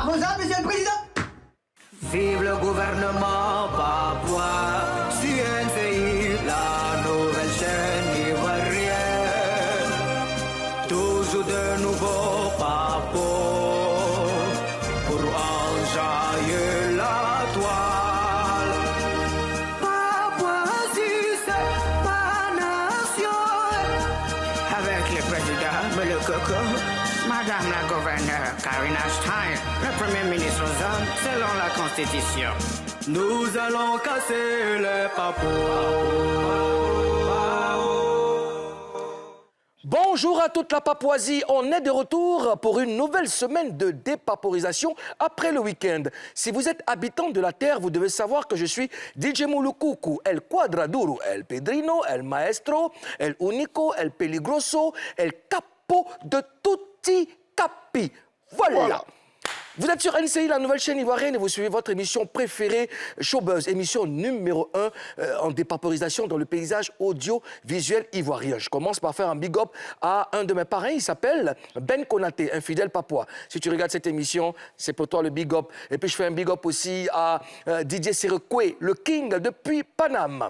Rosa, monsieur le président. Vive le gouvernement papouas, CNCI, la nouvelle chaîne ivoirienne. Toujours de nouveaux papos pour enjailler la toile. Papouasie, c'est pas nation. Avec le président, mais le coco. Madame la gouverneure Karina Stein, le premier ministre aux hommes, selon la Constitution. Nous allons casser les papous. Bonjour à toute la Papouasie, on est de retour pour une nouvelle semaine de dépaporisation après le week-end. Si vous êtes habitant de la Terre, vous devez savoir que je suis DJ Mulukuku, El Quadraduro, El Pedrino, El Maestro, El Unico, El Peligroso, El Capo de Tutti Capi. Voilà. Vous êtes sur NCI, la nouvelle chaîne ivoirienne, et vous suivez votre émission préférée, Showbuzz, émission numéro 1 en dépaporisation dans le paysage audiovisuel ivoirien. Je commence par faire un big up à un de mes parrains, il s'appelle Ben Konaté, un fidèle papouas. Si tu regardes cette émission, c'est pour toi le big up. Et puis je fais un big up aussi à Didier Sirekwe, le king depuis Paname.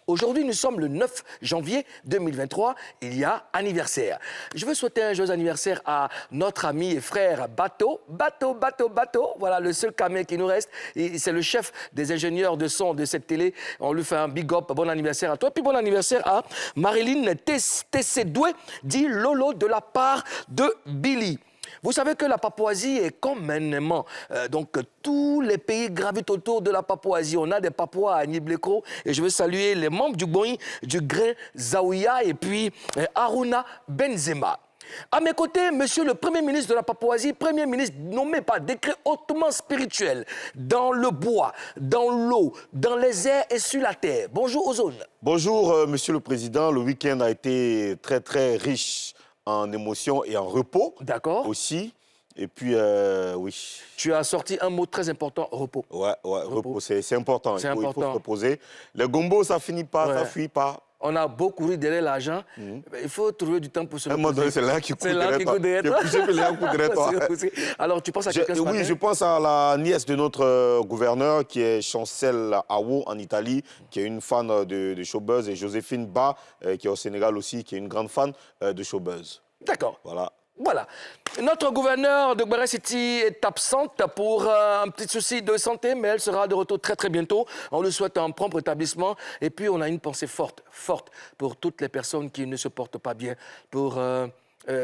Aujourd'hui, nous sommes le 9 janvier 2023, il y a anniversaire. Je veux souhaiter un joyeux anniversaire à notre ami et frère Bato. Voilà le seul camé qui nous reste. C'est le chef des ingénieurs de son de cette télé. On lui fait un big up, bon anniversaire à toi. Puis bon anniversaire à Marilyn Tessedoué, dit Lolo de la part de Billy. Vous savez que la Papouasie est complètement... donc, tous les pays gravitent autour de la Papouasie. On a des Papouas à Nibleko. Et je veux saluer les membres du Boï, du Grain Zaouia et puis Aruna Benzema. À mes côtés, monsieur le Premier ministre de la Papouasie, Premier ministre nommé par décret hautement spirituel, dans le bois, dans l'eau, dans les airs et sur la terre. Bonjour Ozone. Bonjour, monsieur le Président. Le week-end a été très, très riche en émotions et en repos. D'accord. Aussi. Et puis, oui. Tu as sorti un mot très important, repos. Ouais, repos, c'est important. C'est important. Il faut se important. reposer. Le gombo, ça finit pas, ça fuit pas. On a beau courir derrière l'argent, il faut trouver du temps pour se reposer. À un moment donné, c'est là qui court derrière toi. Alors, tu penses à quelqu'un ce matin? Oui, je pense à la nièce de notre gouverneur, qui est Chancel Awo, en Italie, qui est une fan de Showbuzz, et Joséphine Ba, qui est au Sénégal aussi, qui est une grande fan de Showbuzz. D'accord. Voilà. Voilà. Notre gouverneur de Gbara City est absente pour un petit souci de santé, mais elle sera de retour très, très bientôt. On lui souhaite un prompt rétablissement. Et puis, on a une pensée forte pour toutes les personnes qui ne se portent pas bien, pour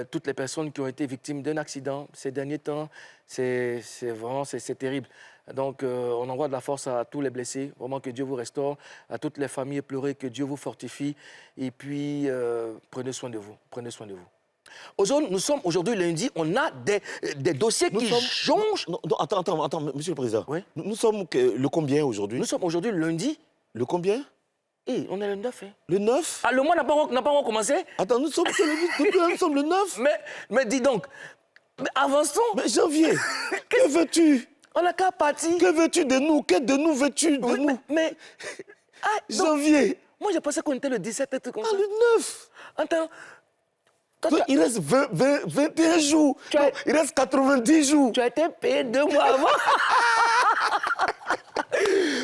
toutes les personnes qui ont été victimes d'un accident ces derniers temps. C'est vraiment, c'est terrible. Donc, on envoie de la force à tous les blessés. Vraiment, que Dieu vous restaure. À toutes les familles éplorées, que Dieu vous fortifie. Et puis, prenez soin de vous. Prenez soin de vous. Ozone, nous sommes aujourd'hui lundi, on a des dossiers qui changent. Non, attends, monsieur le Président. Oui? Nous sommes le combien aujourd'hui? Nous sommes aujourd'hui lundi. Le combien? On est le 9. Hein. Le 9? Ah, le mois n'a pas encore commencé? Attends, nous sommes le 9? Mais dis donc, avançons. Mais janvier, que veux-tu? On n'a qu'à partir. Que veux-tu de nous? Que de nous veux-tu de nous? Mais janvier. Moi, j'ai pensé qu'on était le 17, un truc comme ça. Ah, le 9? Attends. Il reste 21 jours. Non, il reste 90 jours. Tu as été payé 2 mois avant.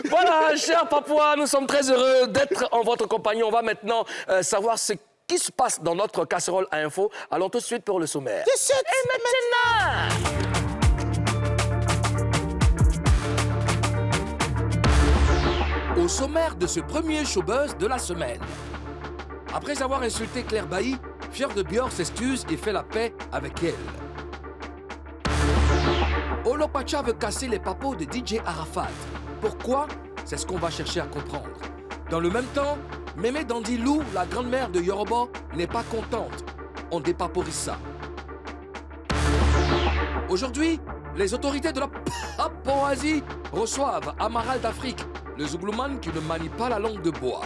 Voilà, chers Papouas, nous sommes très heureux d'être en votre compagnie. On va maintenant savoir ce qui se passe dans notre casserole à info. Allons tout de suite pour le sommaire. Et maintenant, au sommaire de ce premier showbuzz de la semaine. Après avoir insulté Claire Bailly, Fier de Bior s'excuse et fait la paix avec elle. Olopacha veut casser les papos de DJ Arafat. Pourquoi? C'est ce qu'on va chercher à comprendre. Dans le même temps, Mémé Dandilou, la grand-mère de Yoruba, n'est pas contente. On dépaporise ça. Aujourd'hui, les autorités de la Papouasie reçoivent Amaral d'Afrique, le Zouglouman qui ne manie pas la langue de bois.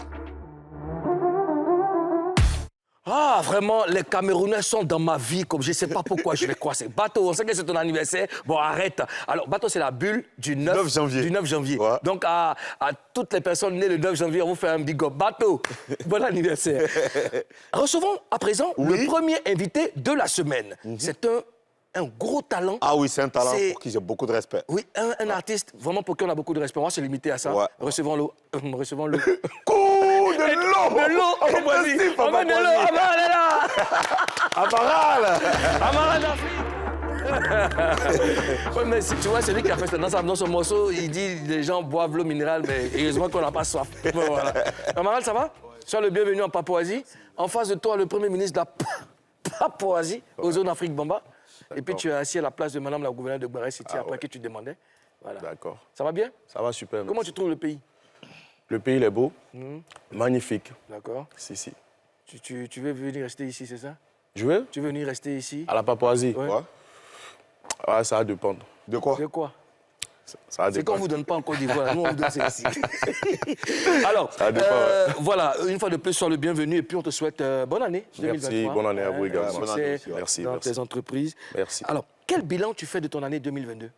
Ah, vraiment, les Camerounais sont dans ma vie, comme je ne sais pas pourquoi je les croise. Bato, on sait que c'est ton anniversaire. Bon, arrête. Alors, Bato, c'est la bulle du 9 janvier. Du 9 janvier. Ouais. Donc, à toutes les personnes nées le 9 janvier, on vous fait un big up. Bato, bon anniversaire. Recevons à présent le premier invité de la semaine. C'est un gros talent. Ah oui, c'est un talent C'est- pour qui j'ai beaucoup de respect. Oui, un artiste vraiment pour qui on a beaucoup de respect. On va se limiter à ça. Ouais. Recevons-le. Recevons-le. Coup de l'eau. De l'eau. Oh, vas-y, On Papa met de l'eau. Poisy. Amaral est là. Amaral. Amaral d'Afrique. Ouais, mais tu vois, c'est lui qui a fait ça dans ce morceau. Il dit les gens boivent l'eau minérale, mais heureusement qu'on n'a pas soif. Bon, voilà. Amaral, ça va? Sois le bienvenu en Papouasie. En face de toi, le Premier ministre de la Papouasie, aux zones Afrique Bamba. Et puis tu es assis à la place de Madame la gouverneure de Guaré City, après que tu demandais. Voilà. D'accord. Ça va bien? Ça va super. Comment merci. tu trouves le pays? Le pays il est beau, magnifique. D'accord. Si. Tu veux venir rester ici, c'est ça? Je veux Tu veux venir rester ici? à la Papouasie. Ouais. Ouais. Ouais, ça va dépendre. De quoi? De quoi? Ça va C'est qu'on ne dépendre. vous donne pas en Côte d'Ivoire, nous on vous donne c'est ici. Alors, Ça dépend, voilà, une fois de plus, sois le bienvenu et puis on te souhaite bonne année 2023. Merci, bonne année à vous également. Succès Bonne année aussi, ouais. Merci, dans merci. tes entreprises. Merci. Alors, quel bilan tu fais de ton année 2022?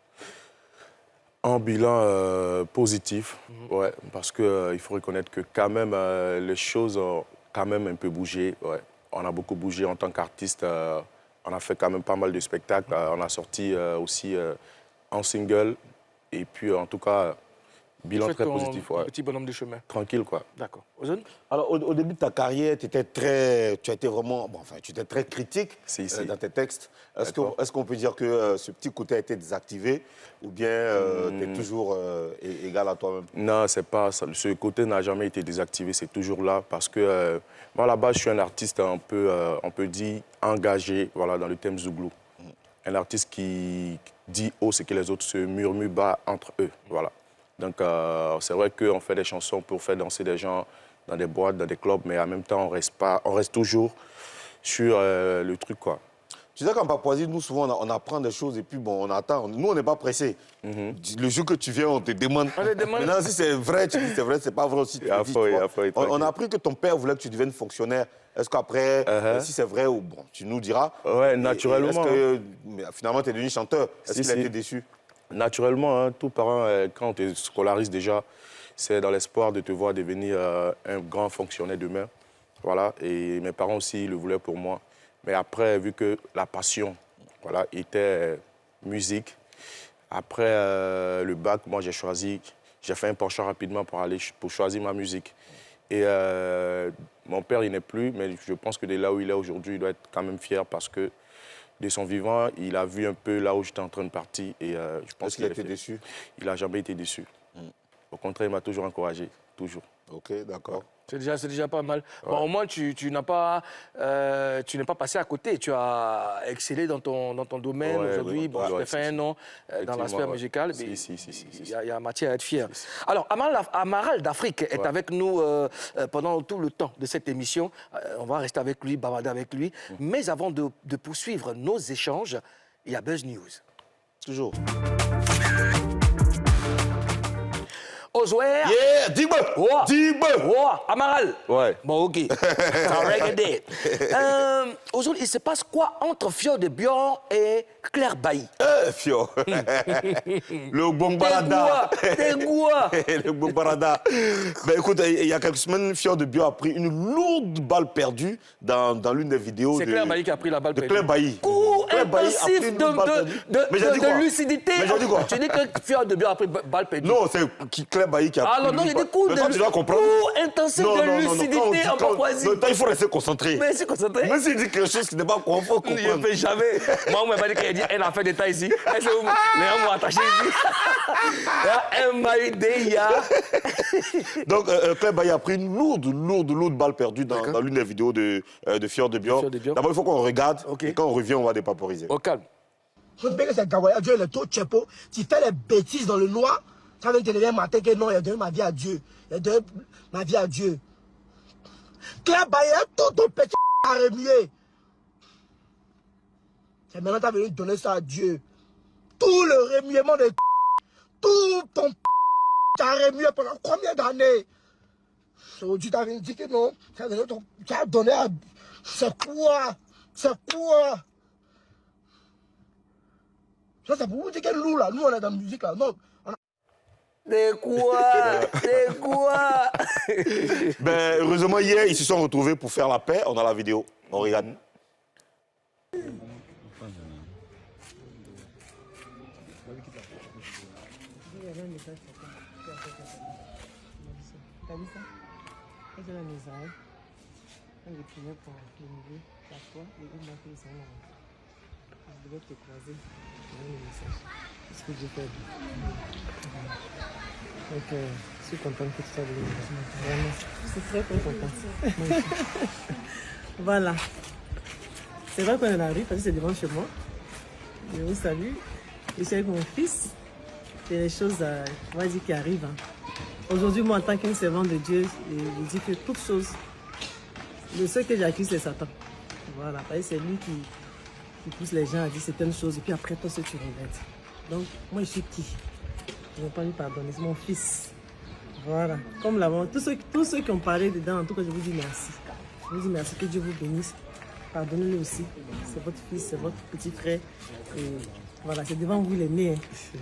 Un bilan positif, ouais, parce qu'il faut reconnaître que quand même, les choses ont quand même un peu bougé. Ouais. On a beaucoup bougé en tant qu'artiste. On a fait quand même pas mal de spectacles. On a sorti aussi un single. Et puis, en tout cas, bilan Fais très ton positif. Ouais. petit bonhomme de chemin. Tranquille, quoi. D'accord. Ozone? Alors, au début de ta carrière, tu étais vraiment, tu étais très critique Si. dans tes textes. D'accord. Est-ce qu'on peut dire que ce petit côté a été désactivé ou bien tu es toujours égal à toi-même? Non, c'est pas ça. Ce côté n'a jamais été désactivé, c'est toujours là parce que moi, à la base, je suis un artiste un peu, on peut dire, engagé voilà, dans le thème Zouglou. Un artiste qui dit haut ce que les autres se murmurent bas entre eux. Voilà. Donc, c'est vrai qu'on fait des chansons pour faire danser des gens dans des boîtes, dans des clubs, mais en même temps, on reste toujours sur le truc, quoi. Tu sais qu'en Papouasie, nous, souvent, on apprend des choses et puis, bon, on attend. Nous, on n'est pas pressés. Le jour que tu viens, on te demande. On te demande. Maintenant, si c'est vrai, tu dis c'est vrai, c'est pas vrai aussi. Tu Il a le dis, fallu, tu vois. il a fallu, On a tranquille. appris que ton père voulait que tu deviennes fonctionnaire. Est-ce qu'après, si c'est vrai ou bon, tu nous diras. Ouais, Et naturellement. Est-ce que mais finalement, tu es devenu chanteur? Est-ce Si, qu'il a si. été déçu? Naturellement, hein, tout parent, quand on te scolarise déjà, c'est dans l'espoir de te voir devenir un grand fonctionnaire demain. Voilà. Et mes parents aussi le voulaient pour moi. Mais après, vu que la passion voilà, était musique, après le bac, moi, j'ai fait un penchant rapidement pour choisir ma musique. Et mon père, il n'est plus, mais je pense que de là où il est aujourd'hui, il doit être quand même fier parce que de son vivant, il a vu un peu là où j'étais en train de partir. Et je pense Est-ce qu'il a est été fier. déçu? Il n'a jamais été déçu. Au contraire, il m'a toujours encouragé, toujours. Ok, d'accord. C'est déjà pas mal. Bon, au moins, tu n'es pas passé à côté. Tu as excellé dans ton domaine Ouais, aujourd'hui. ouais, Bon, ouais, tu t'es ouais, fait un nom dans l'aspect Effectivement, ouais. musical. Si, mais si. Il y a matière à être fier. Alors, Amaral d'Afrique est avec nous pendant tout le temps de cette émission. On va rester avec lui, bavarder avec lui. Mais avant de poursuivre nos échanges, il y a Buzz News. Toujours. Oswer. Yeah, dis-moi! Ouah. Dis-moi! Oh, Amaral. Ouais. Bon, ok. Regardez. Aujourd'hui, il se passe quoi entre Fior de Bior et Claire Bailly? Fio. Le Bombarada. T'es quoi? Le Bombarada. Ben écoute, il y a quelques semaines, Fior de Bio a pris une lourde balle perdue dans l'une des vidéos. C'est Claire Bailly qui a pris la balle de perdue. Claire Bailly. Coup Claire Bailly a pris intensif une lourde balle perdue. Mais j'ai dit quoi? de lucidité. Mais j'ai dit quoi? Tu dis que Fior de Bior a pris balle perdue. Non, c'est Claire Bailly qui a pris Alors une non, il y a lourde des coups balle. de Mais toi, tu dois comprendre. coups intensifs Non, de non, non, non, quand on lucidité dit- en quand- Papouasie. non, il faut rester concentré. Mais c'est concentré. Même s'il dit quelque chose qui n'est pas il faut Je ne comprendre. fais jamais. Moi, on m'a pas dit qu'il a dit un affaire d'État ici. Est-ce que les gens m'ont attaché ici? Il y a un Maïdéya. Donc, Claire Bailly a pris une lourde balle perdue dans l'une des vidéos de Fior de Bio. Fior de Bio. D'abord, il faut qu'on regarde. Ok. Et quand on revient, on va dépaporiser. Au calme. Je te que c'est Gawaya, Dieu, il est trop tchepo. Tu fais les bêtises dans le noir. Ça veut dire que le matin que non, il a donné ma vie à Dieu. Il a donné ma vie à Dieu. Claire Bailly, tout ton petit à remuer. C'est maintenant que tu as venu donner ça à Dieu. Tout le remuement de tout ton à remué pendant combien d'années? Aujourd'hui, tu as venu dire que non. Tu as donné à. C'est quoi? C'est quoi? Ça, c'est pour vous dire que nous, là, nous, on est dans la musique, là. Non, on a... C'est quoi? C'est quoi? Ben, heureusement, hier, ils se sont retrouvés pour faire la paix. On a la vidéo. On regarde. message pour toi. T'as vu ça? Ça, c'est la Israël. Quand je priais pour le milieu, la foi, et il m'a fait ça. Je devais te croiser. J'ai le message. C'est ce que j'ai fait. Donc, je suis contente que tu sois venu. Vraiment, je suis très contente. Voilà. C'est vrai qu'on est dans la rue, parce que c'est devant chez moi. Je vous salue. Je suis avec mon fils. Il y a des choses, on va dire, qui arrivent. Hein. Aujourd'hui, moi, en tant qu'un servant de Dieu, je dis que toute chose, le seul que j'accuse, c'est Satan. Voilà, parce que c'est lui qui pousse les gens à dire certaines choses, et puis après, toi, ce que tu regrettes. Donc, moi, je suis qui? Je ne vais pas lui pardonner, c'est mon fils. Voilà, comme l'avant, tous ceux qui ont parlé dedans, en tout cas, je vous dis merci. Je vous dis merci, que Dieu vous bénisse. Pardonnez-le aussi. C'est votre fils, c'est votre petit frère. Et voilà, c'est devant vous, il est né.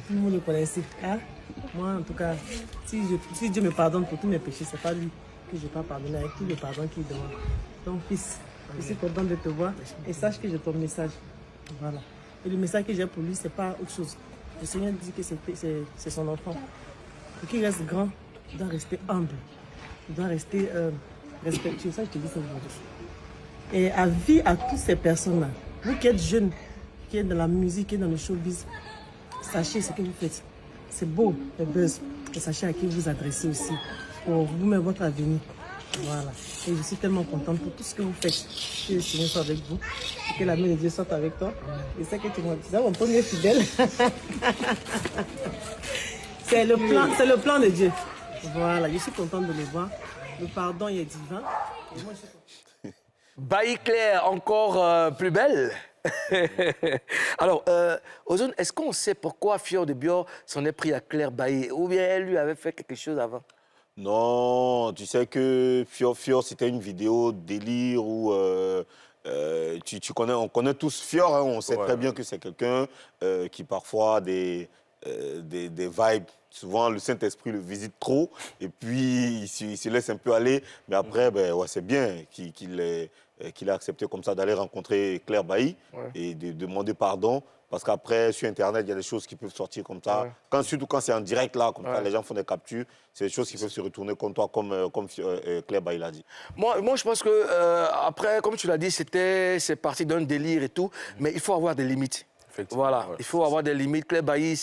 Tout le monde le connaissait. Hein? Moi, en tout cas, si Dieu me pardonne pour tous mes péchés, c'est pas lui que je n'ai pas pardonné avec tout le pardon qu'il demande. Donc, fils, je suis contente de te voir et sache que j'ai ton message. Voilà. Et le message que j'ai pour lui, c'est pas autre chose. Le Seigneur dit que c'est son enfant. Pour qu'il reste grand, il doit rester humble. Il doit rester respectueux. Ça, je te dis ça aujourd'hui. Et avis à toutes ces personnes-là, vous qui êtes jeunes, qui êtes dans la musique, qui êtes dans le showbiz, sachez ce que vous faites. C'est beau, le buzz. Et sachez à qui vous adressez aussi pour vous mettre votre avenir. Voilà. Et je suis tellement contente pour tout ce que vous faites. Que le Seigneur soit avec vous. Et que la main de Dieu soit avec toi. Et c'est que tu m'as dit, mon premier fidèle. C'est le plan de Dieu. Voilà, je suis contente de le voir. Le pardon il est divin. Et moi, je suis contente. Bailly Claire, encore plus belle. Alors, Ozone, est-ce qu'on sait pourquoi Fior de Bior s'en est pris à Claire Bailly? Ou bien elle lui avait fait quelque chose avant? Non, tu sais que Fior, c'était une vidéo délire où on connaît tous Fior, hein, on sait très bien que c'est quelqu'un qui parfois a des vibes. Souvent, le Saint-Esprit le visite trop et puis il se laisse un peu aller. Mais après, c'est bien qu'il ait accepté comme ça d'aller rencontrer Claire Bailly et de demander pardon. Parce qu'après, sur Internet, il y a des choses qui peuvent sortir comme ça. Surtout quand c'est en direct, là, comme ça, les gens font des captures. C'est des choses qui peuvent se retourner contre toi, comme Claire Bailly l'a dit. Moi, je pense que, après, comme tu l'as dit, c'est parti d'un délire et tout. Mais il faut avoir des limites. Voilà, il faut avoir des limites. Claire Bailly,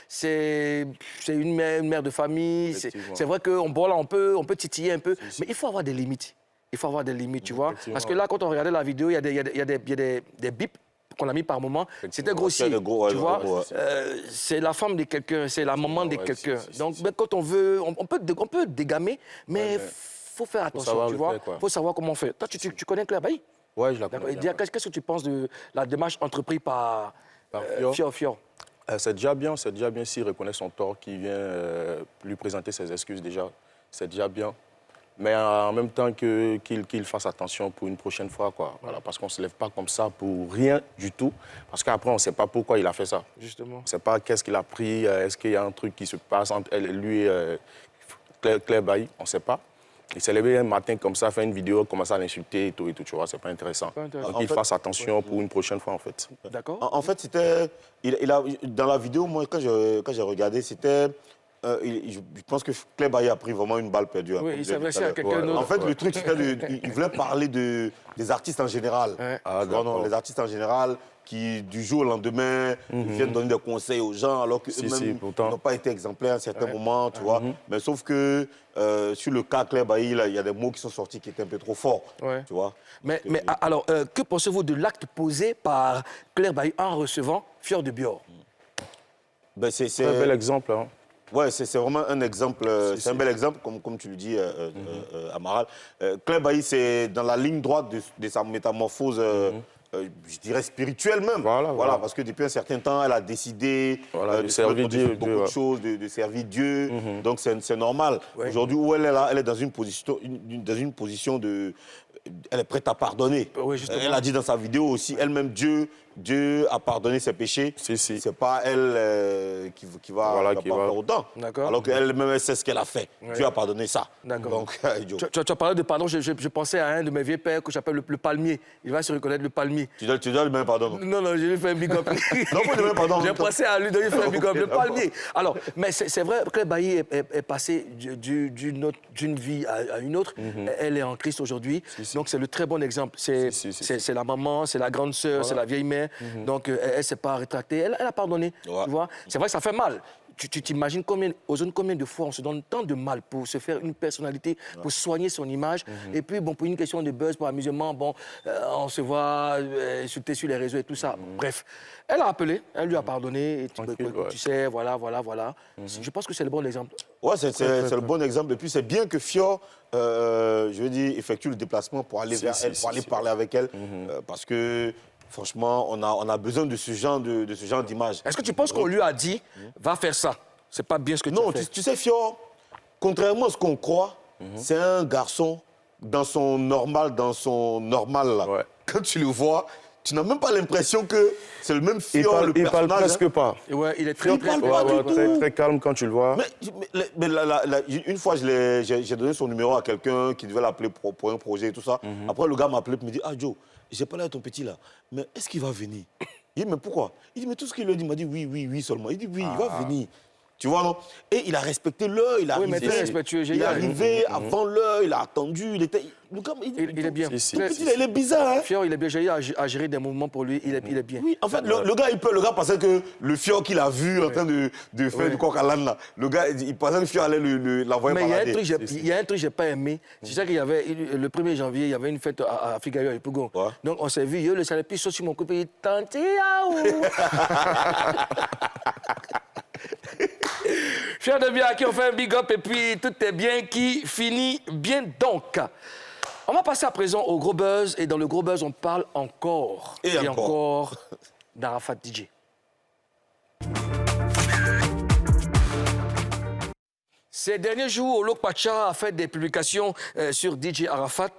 c'est une mère de famille. C'est vrai qu'on peut titiller un peu, mais il faut avoir des limites. Il faut avoir des limites, tu vois. Parce que là, quand on regardait la vidéo, il y a des bips qu'on a mis par moment. C'était grossier, tu vois. C'est la femme de quelqu'un, c'est la maman de quelqu'un. Donc, quand on veut, on peut dégamer, mais il faut faire attention, tu vois. Il faut savoir comment faire. Toi, tu connais Claire Bailly? Oui, je la connais bien. Qu'est-ce que tu penses de la démarche entreprise par Fior? C'est déjà bien s'il reconnaît son tort, qu'il vient lui présenter ses excuses déjà. C'est déjà bien. Mais en même temps qu'il fasse attention pour une prochaine fois, quoi. Voilà, parce qu'on ne se lève pas comme ça pour rien du tout. Parce qu'après, on ne sait pas pourquoi il a fait ça. Justement. On ne sait pas qu'est-ce qu'il a pris, est-ce qu'il y a un truc qui se passe entre lui et Claire Bailly, on ne sait pas. Il s'est levé un matin comme ça, fait une vidéo, commence à l'insulter et tout, tu vois, c'est pas intéressant. Donc il fasse attention pour une prochaine fois, en fait. D'accord. En fait, c'était... Dans la vidéo, moi, quand j'ai regardé, c'était... je pense que Claire Bailly a pris vraiment une balle perdue. Oui, il s'adressait à quelqu'un d'autre. En fait, le truc, c'était il voulait parler des artistes en général. Les artistes en général qui, du jour au lendemain, viennent donner des conseils aux gens, alors qu'eux-mêmes n'ont pas été exemplaires à un certain moment, tu vois. Mais sauf que sur le cas Claire Bailly, il y a des mots qui sont sortis qui étaient un peu trop forts, tu vois. Mais alors, que pensez-vous de l'acte posé par Claire Bailly en recevant Fior de Bior? C'est un bel exemple, hein. Ouais, c'est vraiment un exemple, c'est un bel exemple, comme tu le dis, Amaral. Claire Bailly, c'est dans la ligne droite de sa métamorphose, je dirais spirituelle même. Voilà, parce que depuis un certain temps, elle a décidé de servir Dieu, beaucoup de choses, de servir Dieu. Donc c'est normal. Aujourd'hui, où elle est là, elle est dans une position de... Elle est prête à pardonner. Elle a dit dans sa vidéo aussi, elle-même, Dieu Dieu a pardonné ses péchés, Si. c'est pas elle qui va, Voilà, pas qui va. faire autant. D'accord. Alors qu'elle-même, elle sait ce qu'elle a fait. Dieu a pardonné ça. D'accord. Donc, Joe, Tu as parlé de pardon, je pensais à un de mes vieux pères que j'appelle le palmier. Il va se reconnaître, le palmier. tu dois lui même pardon. Non, je lui fais un big up. Non, faut lui même pardon. J'ai pensé à lui donner un big up, le d'accord. palmier. Alors, mais c'est vrai que Bailly est passé d'une vie à une autre. Elle est en Christ aujourd'hui. Donc, c'est le très bon exemple. C'est la maman, c'est la grande sœur, c'est la vieille mère. Donc, elle ne s'est pas rétractée. Elle a pardonné. Ouais. Tu vois? C'est vrai que ça fait mal. Tu t'imagines combien de fois on se donne tant de mal pour se faire une personnalité, pour soigner son image. Et puis, bon, pour une question de buzz, pour amusement, bon, on se voit insulter sur les réseaux et tout ça. Bref, elle a appelé, elle lui a pardonné. Et Tranquille, tu sais, voilà. Je pense que c'est le bon exemple. Ouais, c'est le bon exemple. Et puis, c'est bien que Fior, je veux dire, effectue le déplacement pour aller vers elle, pour aller parler avec elle. Parce que, franchement, on a besoin de ce genre d'image. Est-ce que tu penses qu'on lui a dit, va faire ça? C'est pas bien ce que tu Non, as fait. tu sais, Fior, contrairement à ce qu'on croit, c'est un garçon dans son normal là. Ouais. Quand tu le vois, tu n'as même pas l'impression que c'est le même Il Fior, le parle personnage. presque pas. Et ouais, il est très... Il parle très- pas ouais, du tout. Très, très calme quand tu le vois. Mais une fois, j'ai donné son numéro à quelqu'un qui devait l'appeler pour un projet et tout ça. Après, le gars m'a appelé et me dit, ah Joe, j'ai parlé à ton petit là, mais est-ce qu'il va venir? Il dit, mais pourquoi? Il dit, mais tout ce qu'il lui a dit, il m'a dit oui seulement. Il dit, oui, il va venir. Tu vois, non? Et il a respecté l'heure, il est Oui, arrivé. mais très respectueux, Il est génial. arrivé avant l'heure, il a attendu, le gars, Il est bien. Si. Le petit, là, il est bizarre, hein? Fior, il est bien géré à gérer des mouvements pour lui, il est bien. Oui, en fait, le gars pensait que le Fior qu'il a vu en train de faire du coq à l'âne, là, le gars, il pensait que le Fior allait l'envoyer Mais par il y a la un truc que j'ai pas aimé. C'est ça qu'il y avait, le 1er janvier, il y avait une fête à Figaro et Pougon. Ouais. Donc on s'est vu, le salé puis saute sur mon couple, il dit Tanti Aou. Cher de bien, à qui on fait un big up et puis tout est bien qui finit bien donc. On va passer à présent au gros buzz et dans le gros buzz, on parle encore Et encore d'Arafat DJ. Ces derniers jours, Olok Pacha a fait des publications sur DJ Arafat.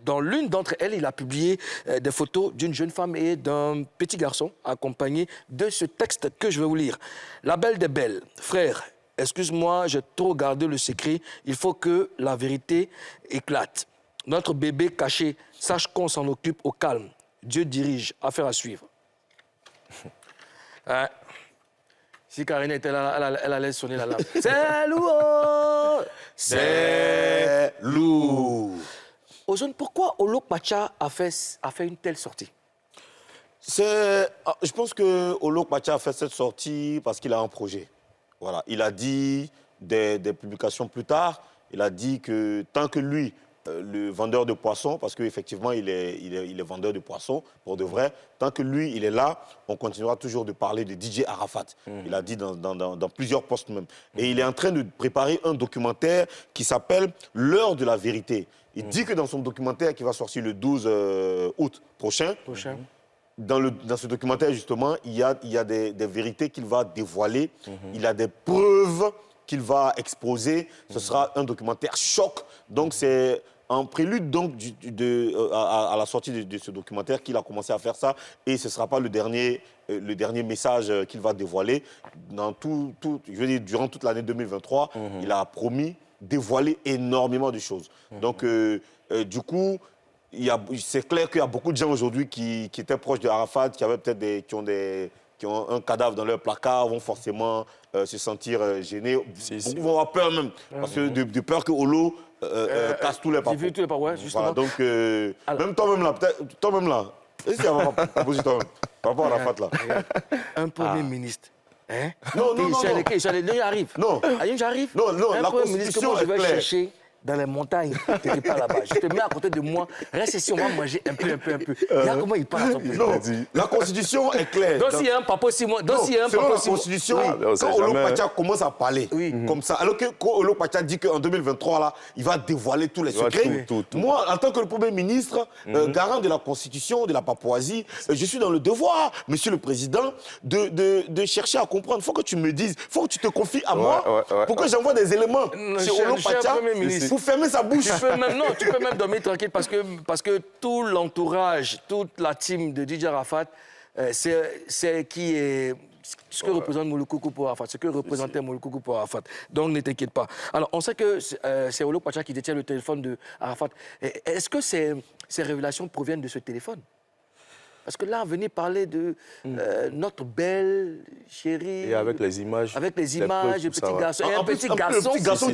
Dans l'une d'entre elles, il a publié des photos d'une jeune femme et d'un petit garçon accompagné de ce texte que je vais vous lire. La belle des belles. Frère, excuse-moi, j'ai trop gardé le secret. Il faut que la vérité éclate. Notre bébé caché, sache qu'on s'en occupe au calme. Dieu dirige. Affaire à suivre. Hein? Si Karine était là, elle allait sonner la lampe. C'est lourd! C'est lourd. Ozone, pourquoi Olok Pacha a fait une telle sortie? Je pense que Olok Pacha a fait cette sortie parce qu'il a un projet. Voilà. Il a dit des publications plus tard, il a dit que tant que lui, le vendeur de poissons, parce qu'effectivement, il est vendeur de poissons, pour de vrai. Tant que lui, il est là, on continuera toujours de parler de DJ Arafat. Il a dit dans plusieurs postes même. Et il est en train de préparer un documentaire qui s'appelle « L'heure de la vérité ». Il dit que dans son documentaire qui va sortir le 12 août prochain, dans ce documentaire, justement, il y a des vérités qu'il va dévoiler. Il a des preuves qu'il va exposer. Ce sera un documentaire choc. Donc, c'est en prélude donc, à la sortie de ce documentaire qu'il a commencé à faire ça. Et ce ne sera pas le dernier message qu'il va dévoiler. Je veux dire, durant toute l'année 2023, il a promis dévoiler énormément de choses. Donc, du coup, c'est clair qu'il y a beaucoup de gens aujourd'hui qui étaient proches de Arafat, qui avaient peut-être qui ont un cadavre dans leur placard, vont forcément se sentir gênés. Beaucoup vont avoir peur même, parce que de peur que Olo casse tous les papous. Tous les papous, ouais, justement. Voilà, donc, même toi-même là, est-ce qu'il y a pas posé toi-même, par rapport à Arafat là? Un premier ministre. Hein? Non. J'arrive. Non. J'arrive. Non, un la premier ministre que Constitution moi, je vais est claire. chercher dans les montagnes, tu n'es pas là-bas. Je te mets à côté de moi, reste ici, on va manger un peu. Regarde comment il parle à son président. Non, la Constitution est claire. Donc s'il y a un papa 6 mois, Selon la Constitution, quand Olok Pacha commence à parler comme ça, alors que quand Olok Pacha dit qu'en 2023, là, il va dévoiler tous les secrets, tout. moi, en tant que le Premier ministre, garant de la Constitution, de la Papouasie, je suis dans le devoir, Monsieur le Président, de chercher à comprendre. Il faut que tu me dises, il faut que tu te confies à moi ouais. pour que j'envoie des éléments sur Olok Pacha Premier ministre. pour fermer sa bouche. Tu peux même dormir tranquille parce que tout l'entourage, toute la team de DJ Arafat, c'est qui est... Ce que représente Mouloukoukou pour Arafat, ce que représentait Mouloukoukou pour Arafat. Donc, ne t'inquiète pas. Alors, on sait que c'est Olo Pacha qui détient le téléphone de Arafat. Est-ce que ces révélations proviennent de ce téléphone? Parce que là, venir parler de notre belle chérie... Et avec les images. Avec les images, le petit garçon. Et un petit garçon qui ressemble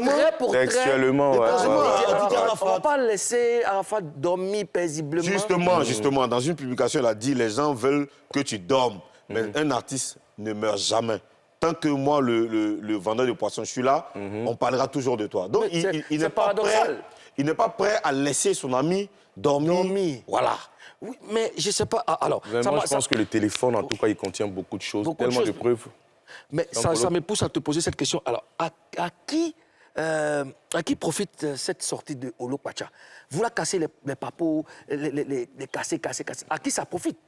trait pour trait. Textuellement, ouais. On ne va pas laisser Arafat dormir paisiblement. Justement, dans une publication, elle a dit, les gens veulent que tu dormes. Mais un artiste ne meurt jamais. Tant que moi, le vendeur de poissons, je suis là, on parlera toujours de toi. Donc, il n'est pas prêt. Il n'est pas prêt à laisser son ami dormir. Voilà. Oui, mais je ne sais pas. Alors, moi, je pense que le téléphone, en tout cas, il contient beaucoup de choses, tellement de preuves. Mais ça me pousse à te poser cette question. Alors, à qui profite cette sortie de Olo Pacha? Vous la cassez les papos, les casser. À qui ça profite?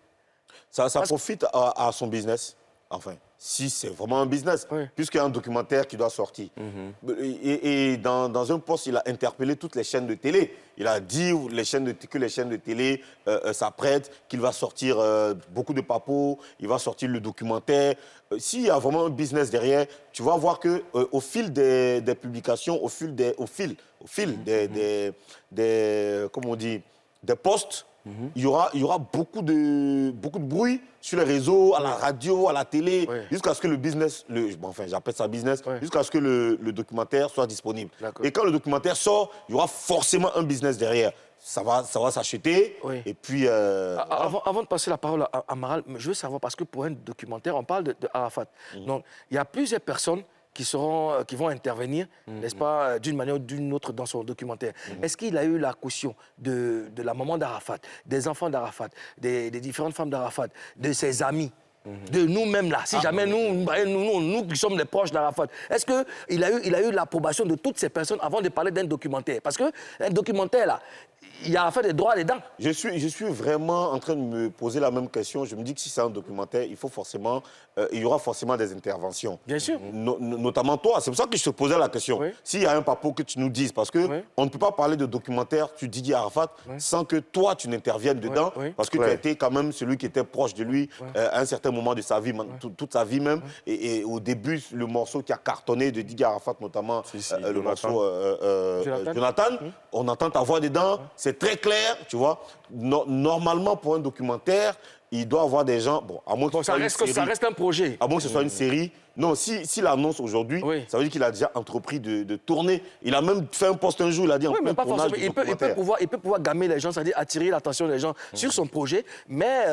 Ça profite à son business, enfin, si c'est vraiment un business, puisqu'il y a un documentaire qui doit sortir. Et dans un poste, il a interpellé toutes les chaînes de télé. Il a dit que les chaînes de télé s'apprêtent, qu'il va sortir beaucoup de papos, il va sortir le documentaire. S'il y a vraiment un business derrière, tu vas voir qu'au fil des publications, au fil des comment on dit, des posts, il y aura beaucoup de bruit sur les réseaux, à la radio, à la télé, jusqu'à ce que le business, enfin j'appelle ça business, jusqu'à ce que le documentaire soit disponible. Et quand le documentaire sort, il y aura forcément un business derrière. Ça va s'acheter. Et puis... Avant de passer la parole à Amaral, je veux savoir, parce que pour un documentaire, on parle de Arafat. Donc, il y a plusieurs personnes qui vont intervenir, n'est-ce pas, d'une manière ou d'une autre dans son documentaire. Est-ce qu'il a eu la caution de la maman d'Arafat, des enfants d'Arafat, des différentes femmes d'Arafat, de ses amis, de nous-mêmes là, si jamais nous qui sommes les proches d'Arafat, est-ce qu'il a eu l'approbation de toutes ces personnes avant de parler d'un documentaire? Parce qu'un documentaire là, il y a Arafat des droits dedans. Je suis vraiment en train de me poser la même question. Je me dis que si c'est un documentaire, il y aura forcément des interventions. Bien sûr. Notamment toi. C'est pour ça que je te posais la question. S'il y a un papo que tu nous dises, parce que on ne peut pas parler de documentaire sur Didier Arafat sans que toi, tu n'interviennes dedans, parce que tu as été quand même celui qui était proche de lui à un certain moment de sa vie, toute sa vie même. Et au début, le morceau qui a cartonné de Didier Arafat, notamment le morceau Jonathan, on entend ta voix dedans. C'est très clair, tu vois. Normalement, pour un documentaire, il doit avoir des gens... Bon, à moins que ça reste un projet. À moins que ce soit une série. Non, s'il annonce aujourd'hui, ça veut dire qu'il a déjà entrepris de tourner. Il a même fait un post un jour, il a dit en plein tournage du documentaire. Il peut pouvoir gâmer les gens, c'est-à-dire attirer l'attention des gens sur son projet, mais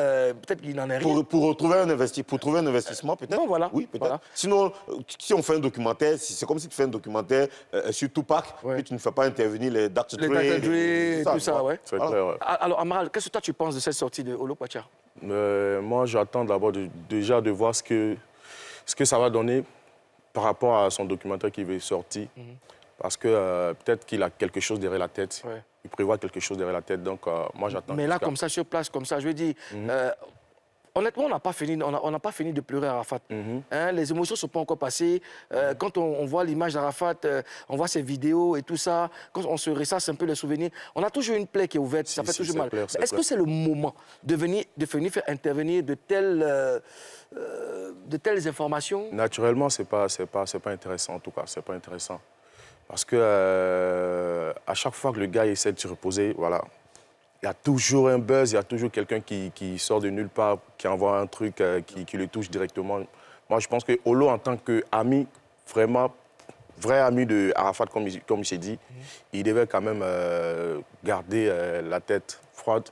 peut-être qu'il n'en est rien. Pour trouver un investissement, peut-être. Non, voilà. Oui, peut-être. Voilà. Sinon, si on fait un documentaire, c'est comme si tu fais un documentaire sur Tupac, et tu ne fais pas intervenir les Dr. Dre, tout ça, ouais. C'est clair, ouais. Alors, Amaral, qu'est-ce que toi tu penses de cette sortie de Olo Pacha? Moi, j'attends d'abord déjà de voir ce que ça va donner par rapport à son documentaire qui va sortir. Parce que peut-être qu'il a quelque chose derrière la tête. Il prévoit quelque chose derrière la tête. Donc, moi, j'attends. Mais là, comme ça, sur place, comme ça, je veux dire... Honnêtement, on n'a pas fini de pleurer Arafat. Les émotions ne sont pas encore passées. Quand on voit l'image d'Arafat, on voit ses vidéos et tout ça, quand on se ressasse un peu les souvenirs, on a toujours une plaie qui est ouverte, ça fait toujours mal. Est-ce que c'est le moment de venir faire intervenir de telles informations? Naturellement, c'est pas intéressant, en tout cas. C'est pas intéressant. Parce que à chaque fois que le gars essaie de se reposer, voilà, il y a toujours un buzz, il y a toujours quelqu'un qui sort de nulle part, qui envoie un truc qui le touche directement. Moi, je pense que Olo, en tant qu'ami, vraiment, vrai ami de Arafat, comme il s'est dit, il devait quand même garder la tête froide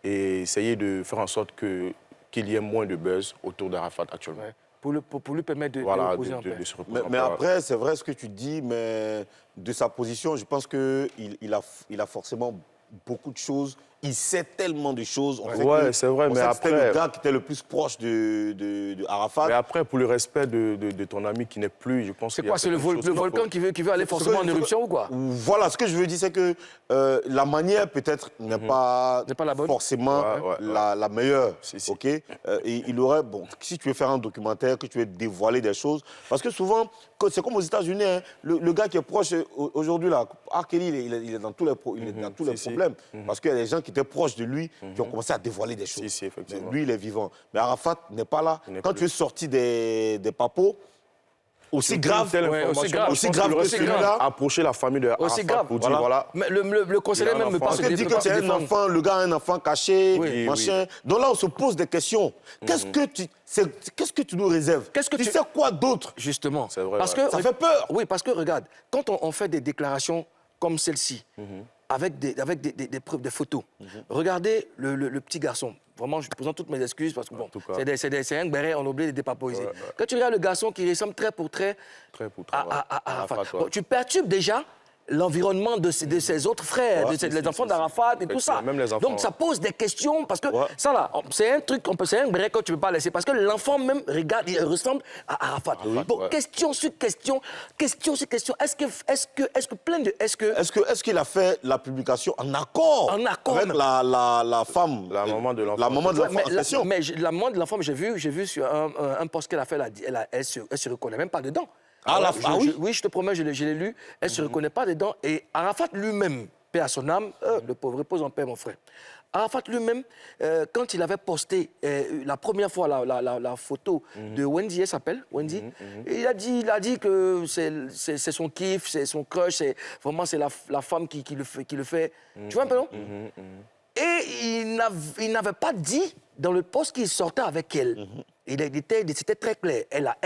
et essayer de faire en sorte qu'il y ait moins de buzz autour d'Arafat actuellement. Pour lui permettre de se reposer. Mais après, c'est vrai ce que tu dis, mais de sa position, je pense qu'il a forcément beaucoup de choses il sait tellement de choses. On Ouais, c'est vrai, mais c'était après... le gars qui était le plus proche de Arafat. Mais après, pour le respect de ton ami qui n'est plus, je pense C'est qu'il y a quoi, c'est le certaines choses volcan qui veut aller forcément en éruption ou quoi? Voilà, ce que je veux dire, c'est que la manière peut-être n'est pas la bonne. forcément la meilleure. Si, si. Ok. Et il aurait, bon, si tu veux faire un documentaire, que tu veux dévoiler des choses, parce que souvent, c'est comme aux États-Unis, hein, le gars qui est proche aujourd'hui là, R. Kelly, il est dans tous les, il est dans tous les problèmes, parce qu'il y a des gens qui étaient proches de lui qui ont commencé à dévoiler des choses. Si, si, effectivement. Mais lui, il est vivant. Mais Arafat n'est pas là. Il n'est Quand plus. tu es sorti des papos, aussi grave, aussi grave, aussi grave que aussi grave. celui-là. Approcher la famille de Aussi Arafat grave. pour dire, voilà, Mais le conseiller Il a un même me enfant. parle Parce de que dit que tu es un défendre. enfant, le gars a un enfant caché, Oui, machin. Donc là, on se pose des questions. Qu'est-ce que tu nous réserves? Qu'est-ce que tu tu- sais quoi d'autre? Justement. C'est vrai, Parce ouais. que, Ça fait peur. Oui, parce que regarde, quand on fait des déclarations comme celle-ci, avec des preuves, des photos, regardez le petit garçon. Vraiment, je présente toutes mes excuses parce que bon, tout cas. c'est un béret, on oublie de dépaporiser. Quand tu regardes le garçon qui ressemble trait pour trait très pour toi. à Arafat, Arafat, ouais. bon, tu perturbes déjà l'environnement de ses autres frères, les enfants d'Arafat et tout ça. Même les enfants, Donc ça pose des questions parce que Ouais. ça là, c'est un truc, c'est un break que tu ne peux pas laisser parce que l'enfant même regarde, il ressemble à Arafat. Bon, ouais. question sur question, question sur question. Est-ce que plein de Est-ce qu'il a fait la publication en accord, En accord, avec même. la femme, La maman de l'enfant. la maman de l'enfant en question? la maman de l'enfant, j'ai vu sur un post qu'elle a fait, elle se reconnaît même pas dedans. Ah, oui? Oui, je te promets, je l'ai lu. Elle se reconnaît pas dedans. Et Arafat lui-même, paix à son âme, le pauvre, repose en paix, mon frère. Arafat lui-même, quand il avait posté la première fois la photo de Wendy, elle s'appelle Wendy, il a dit que c'est son kiff, c'est son crush, vraiment c'est la femme qui le fait. Tu vois un peu, non? Et il n'avait pas dit dans le post qu'il sortait avec elle. C'était très clair. Elle a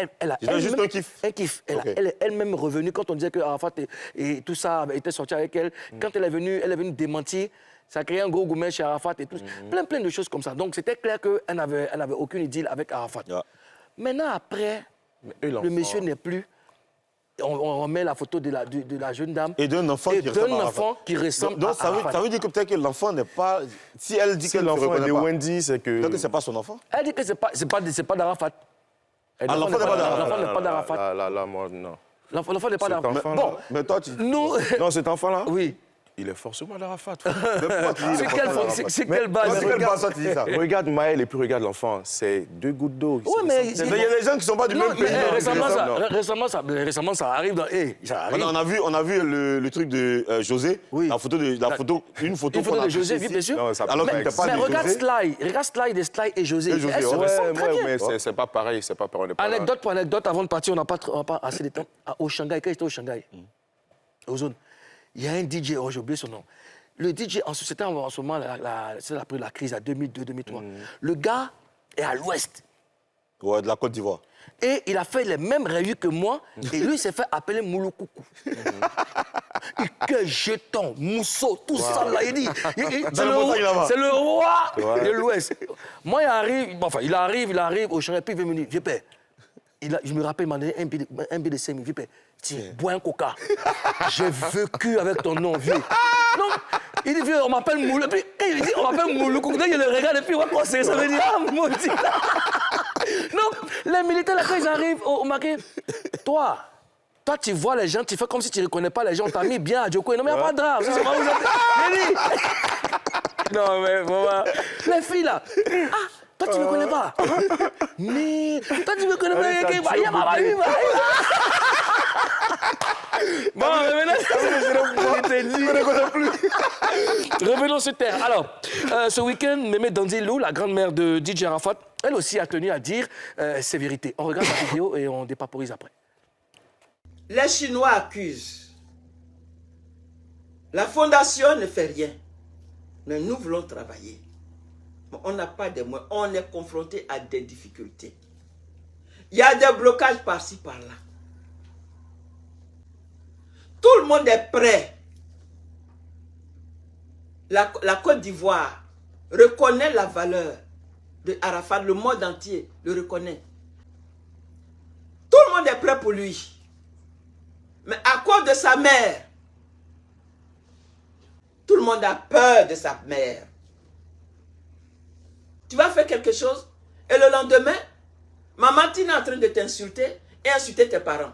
C'était juste un kiff. Un kiff. Ok. Elle est elle-même revenue quand on disait que Arafat et tout ça était sorti avec elle. Quand elle est venue démentir. Ça a créé un gros gourmet chez Arafat et tout. Plein de choses comme ça. Donc c'était clair qu'elle n'avait aucune idylle avec Arafat. Yeah. Maintenant, après, Et le l'enfant. monsieur n'est plus. On remet la photo de la jeune dame. Et d'un enfant qui ressemble à Arafat. enfant qui ressemble Donc, à Arafat. ça veut dire que peut-être que l'enfant n'est pas... Si elle dit Si qu'elle ne l'enfant est reconnaît de pas, Wendy, c'est que... peut-être que ce n'est pas son enfant. Elle dit que c'est pas d'Arafat. Ah, l'enfant n'est pas d'Arafat. L'enfant n'est pas d'Arafat. Là, moi, non. L'enfant n'est pas Cet d'Arafat. enfant, Bon, là. Mais toi, tu... nous... Non, cet enfant-là, Oui. il est forcément d'Arafat. C'est quelle base? C'est quelle base toi, tu dis ça? Regarde Maël et puis regarde l'enfant. C'est 2 gouttes d'eau. Ouais, mais Mais il y a des gens qui ne sont pas du non, même mais pays. récemment, ça arrive dans... ça arrive. On a vu le truc de José, Oui. une photo Une photo qu'on a de José, poussée oui, bien sûr. Non, ça Alors peut qu'il pas n'était pas Mais de regarde José. Sly et José. Et José, Elles se ouais. ressemblent très bien. mais c'est pas pareil. C'est pas pareil. On n'est pas là. Anecdote pour anecdote, avant de partir, on n'a pas assez de temps. Au Shanghai, quand j'étais au Shanghai, aux zones, il y a un DJ, j'ai oublié son nom. Le DJ, c'était en ce moment, c'est après la crise, à 2002-2003. Le gars est à l'ouest. Ouais, de la Côte d'Ivoire. Et il a fait les mêmes rayures que moi. Et lui, il s'est fait appeler Mouloukoukou. Que jeton, mousseau, tout ça, là. Il dit, Dans la montagne, là-bas. c'est le roi de l'Ouest. Moi, il arrive au Shanghai, puis il veut me dire, vieux père, je me rappelle, il m'a donné un billet de 5 000, vieux père, tiens, bois un coca. J'ai vécu avec ton nom, vieux. Non, il dit, vieux, on m'appelle Moulou. Puis, il dit, on m'appelle Mouloukoukou. Il le regarde, et puis, on va conseiller. Ça veut dire, ah, maudit. Donc, les militaires, là, quand ils arrivent au marqué, toi, tu vois les gens, tu fais comme si tu ne reconnais pas les gens, t'as mis bien à Djoko. Non, mais il n'y a pas de drame. C'est pas vous non, mais vraiment. Les filles, là. Ah, toi, tu ne me connais pas. Mais, toi, tu ne me connais pas. Il y a ma vie, bon, revenons sur terre. Alors, ce week-end, Mémé Danzilou, la grand-mère de DJ Arafat, elle aussi a tenu à dire ses vérités. On regarde la vidéo et on dépaporise après. Les Chinois accusent. La fondation ne fait rien. Mais nous voulons travailler. Mais on n'a pas de moyens. On est confronté à des difficultés. Il y a des blocages par-ci, par-là. Tout le monde est prêt. La Côte d'Ivoire reconnaît la valeur de Arafat. Le monde entier le reconnaît. Tout le monde est prêt pour lui. Mais à cause de sa mère, tout le monde a peur de sa mère. Tu vas faire quelque chose et le lendemain, maman Tina est en train de t'insulter et insulter tes parents.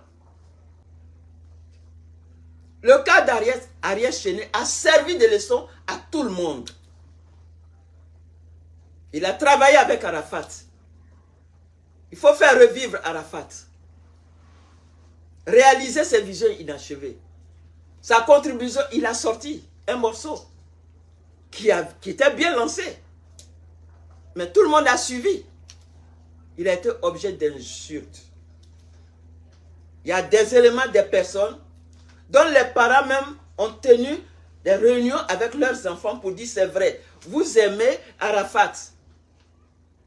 Le cas d'Ariès Chéné a servi de leçon à tout le monde. Il a travaillé avec Arafat. Il faut faire revivre Arafat. Réaliser ses visions inachevées. Sa contribution, il a sorti un morceau qui était bien lancé. Mais tout le monde a suivi. Il a été objet d'insultes. Il y a des éléments, des personnes dont les parents même ont tenu des réunions avec leurs enfants pour dire c'est vrai, vous aimez Arafat.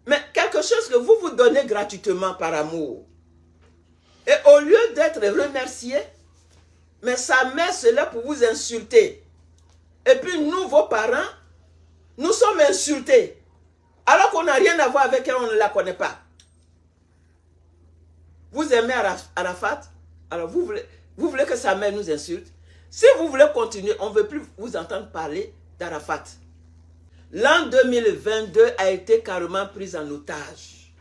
Mais quelque chose que vous vous donnez gratuitement par amour. Et au lieu d'être remercié, mais sa mère c'est là pour vous insulter. Et puis nous, vos parents, nous sommes insultés. Alors qu'on n'a rien à voir avec elle, on ne la connaît pas. Vous aimez Arafat, alors vous voulez que sa mère nous insulte. Si vous voulez continuer, on ne veut plus vous entendre parler d'Arafat. L'an 2022 a été carrément pris en otage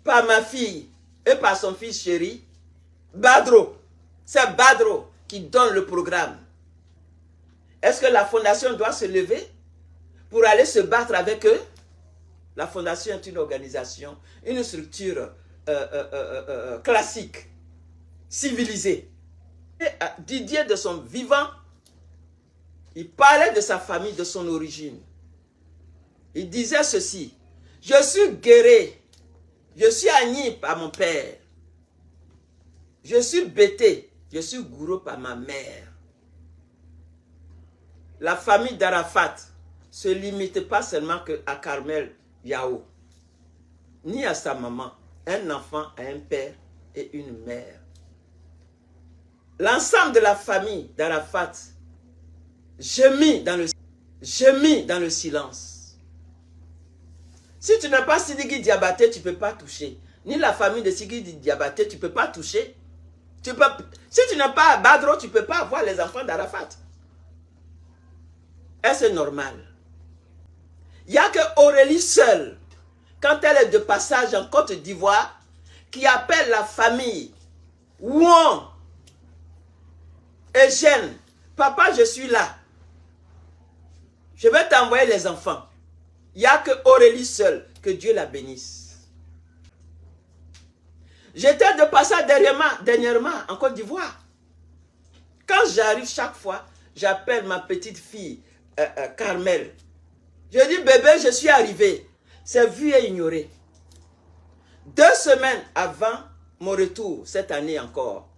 par ma fille et par son fils chéri, Badro. C'est Badro qui donne le programme. Est-ce que la fondation doit se lever pour aller se battre avec eux? La fondation est une organisation, une structure classique, civilisée. Et Didier, de son vivant, il parlait de sa famille, de son origine. Il disait ceci: je suis guéré, je suis Agni par mon père, je suis Bété, je suis Gouro par ma mère. La famille d'Arafat ne se limite pas seulement à Carmel Yao, ni à sa maman. Un enfant a un père et une mère. L'ensemble de la famille d'Arafat gémit dans le silence. Si tu n'as pas Sidiki Diabaté, tu ne peux pas toucher. Ni la famille de Sidiki Diabaté, tu ne peux pas toucher. Si tu n'as pas Badro, tu ne peux pas avoir les enfants d'Arafat. Est-ce normal? Il n'y a que Aurélie seule, quand elle est de passage en Côte d'Ivoire, qui appelle la famille Ouan et Jeanne. Papa, je suis là. Je vais t'envoyer les enfants. Il n'y a que Aurélie seule, que Dieu la bénisse. J'étais de passage dernièrement en Côte d'Ivoire. Quand j'arrive chaque fois, j'appelle ma petite fille Carmel. Je dis, bébé, je suis arrivé. C'est vu et ignoré. 2 semaines avant mon retour, cette année encore,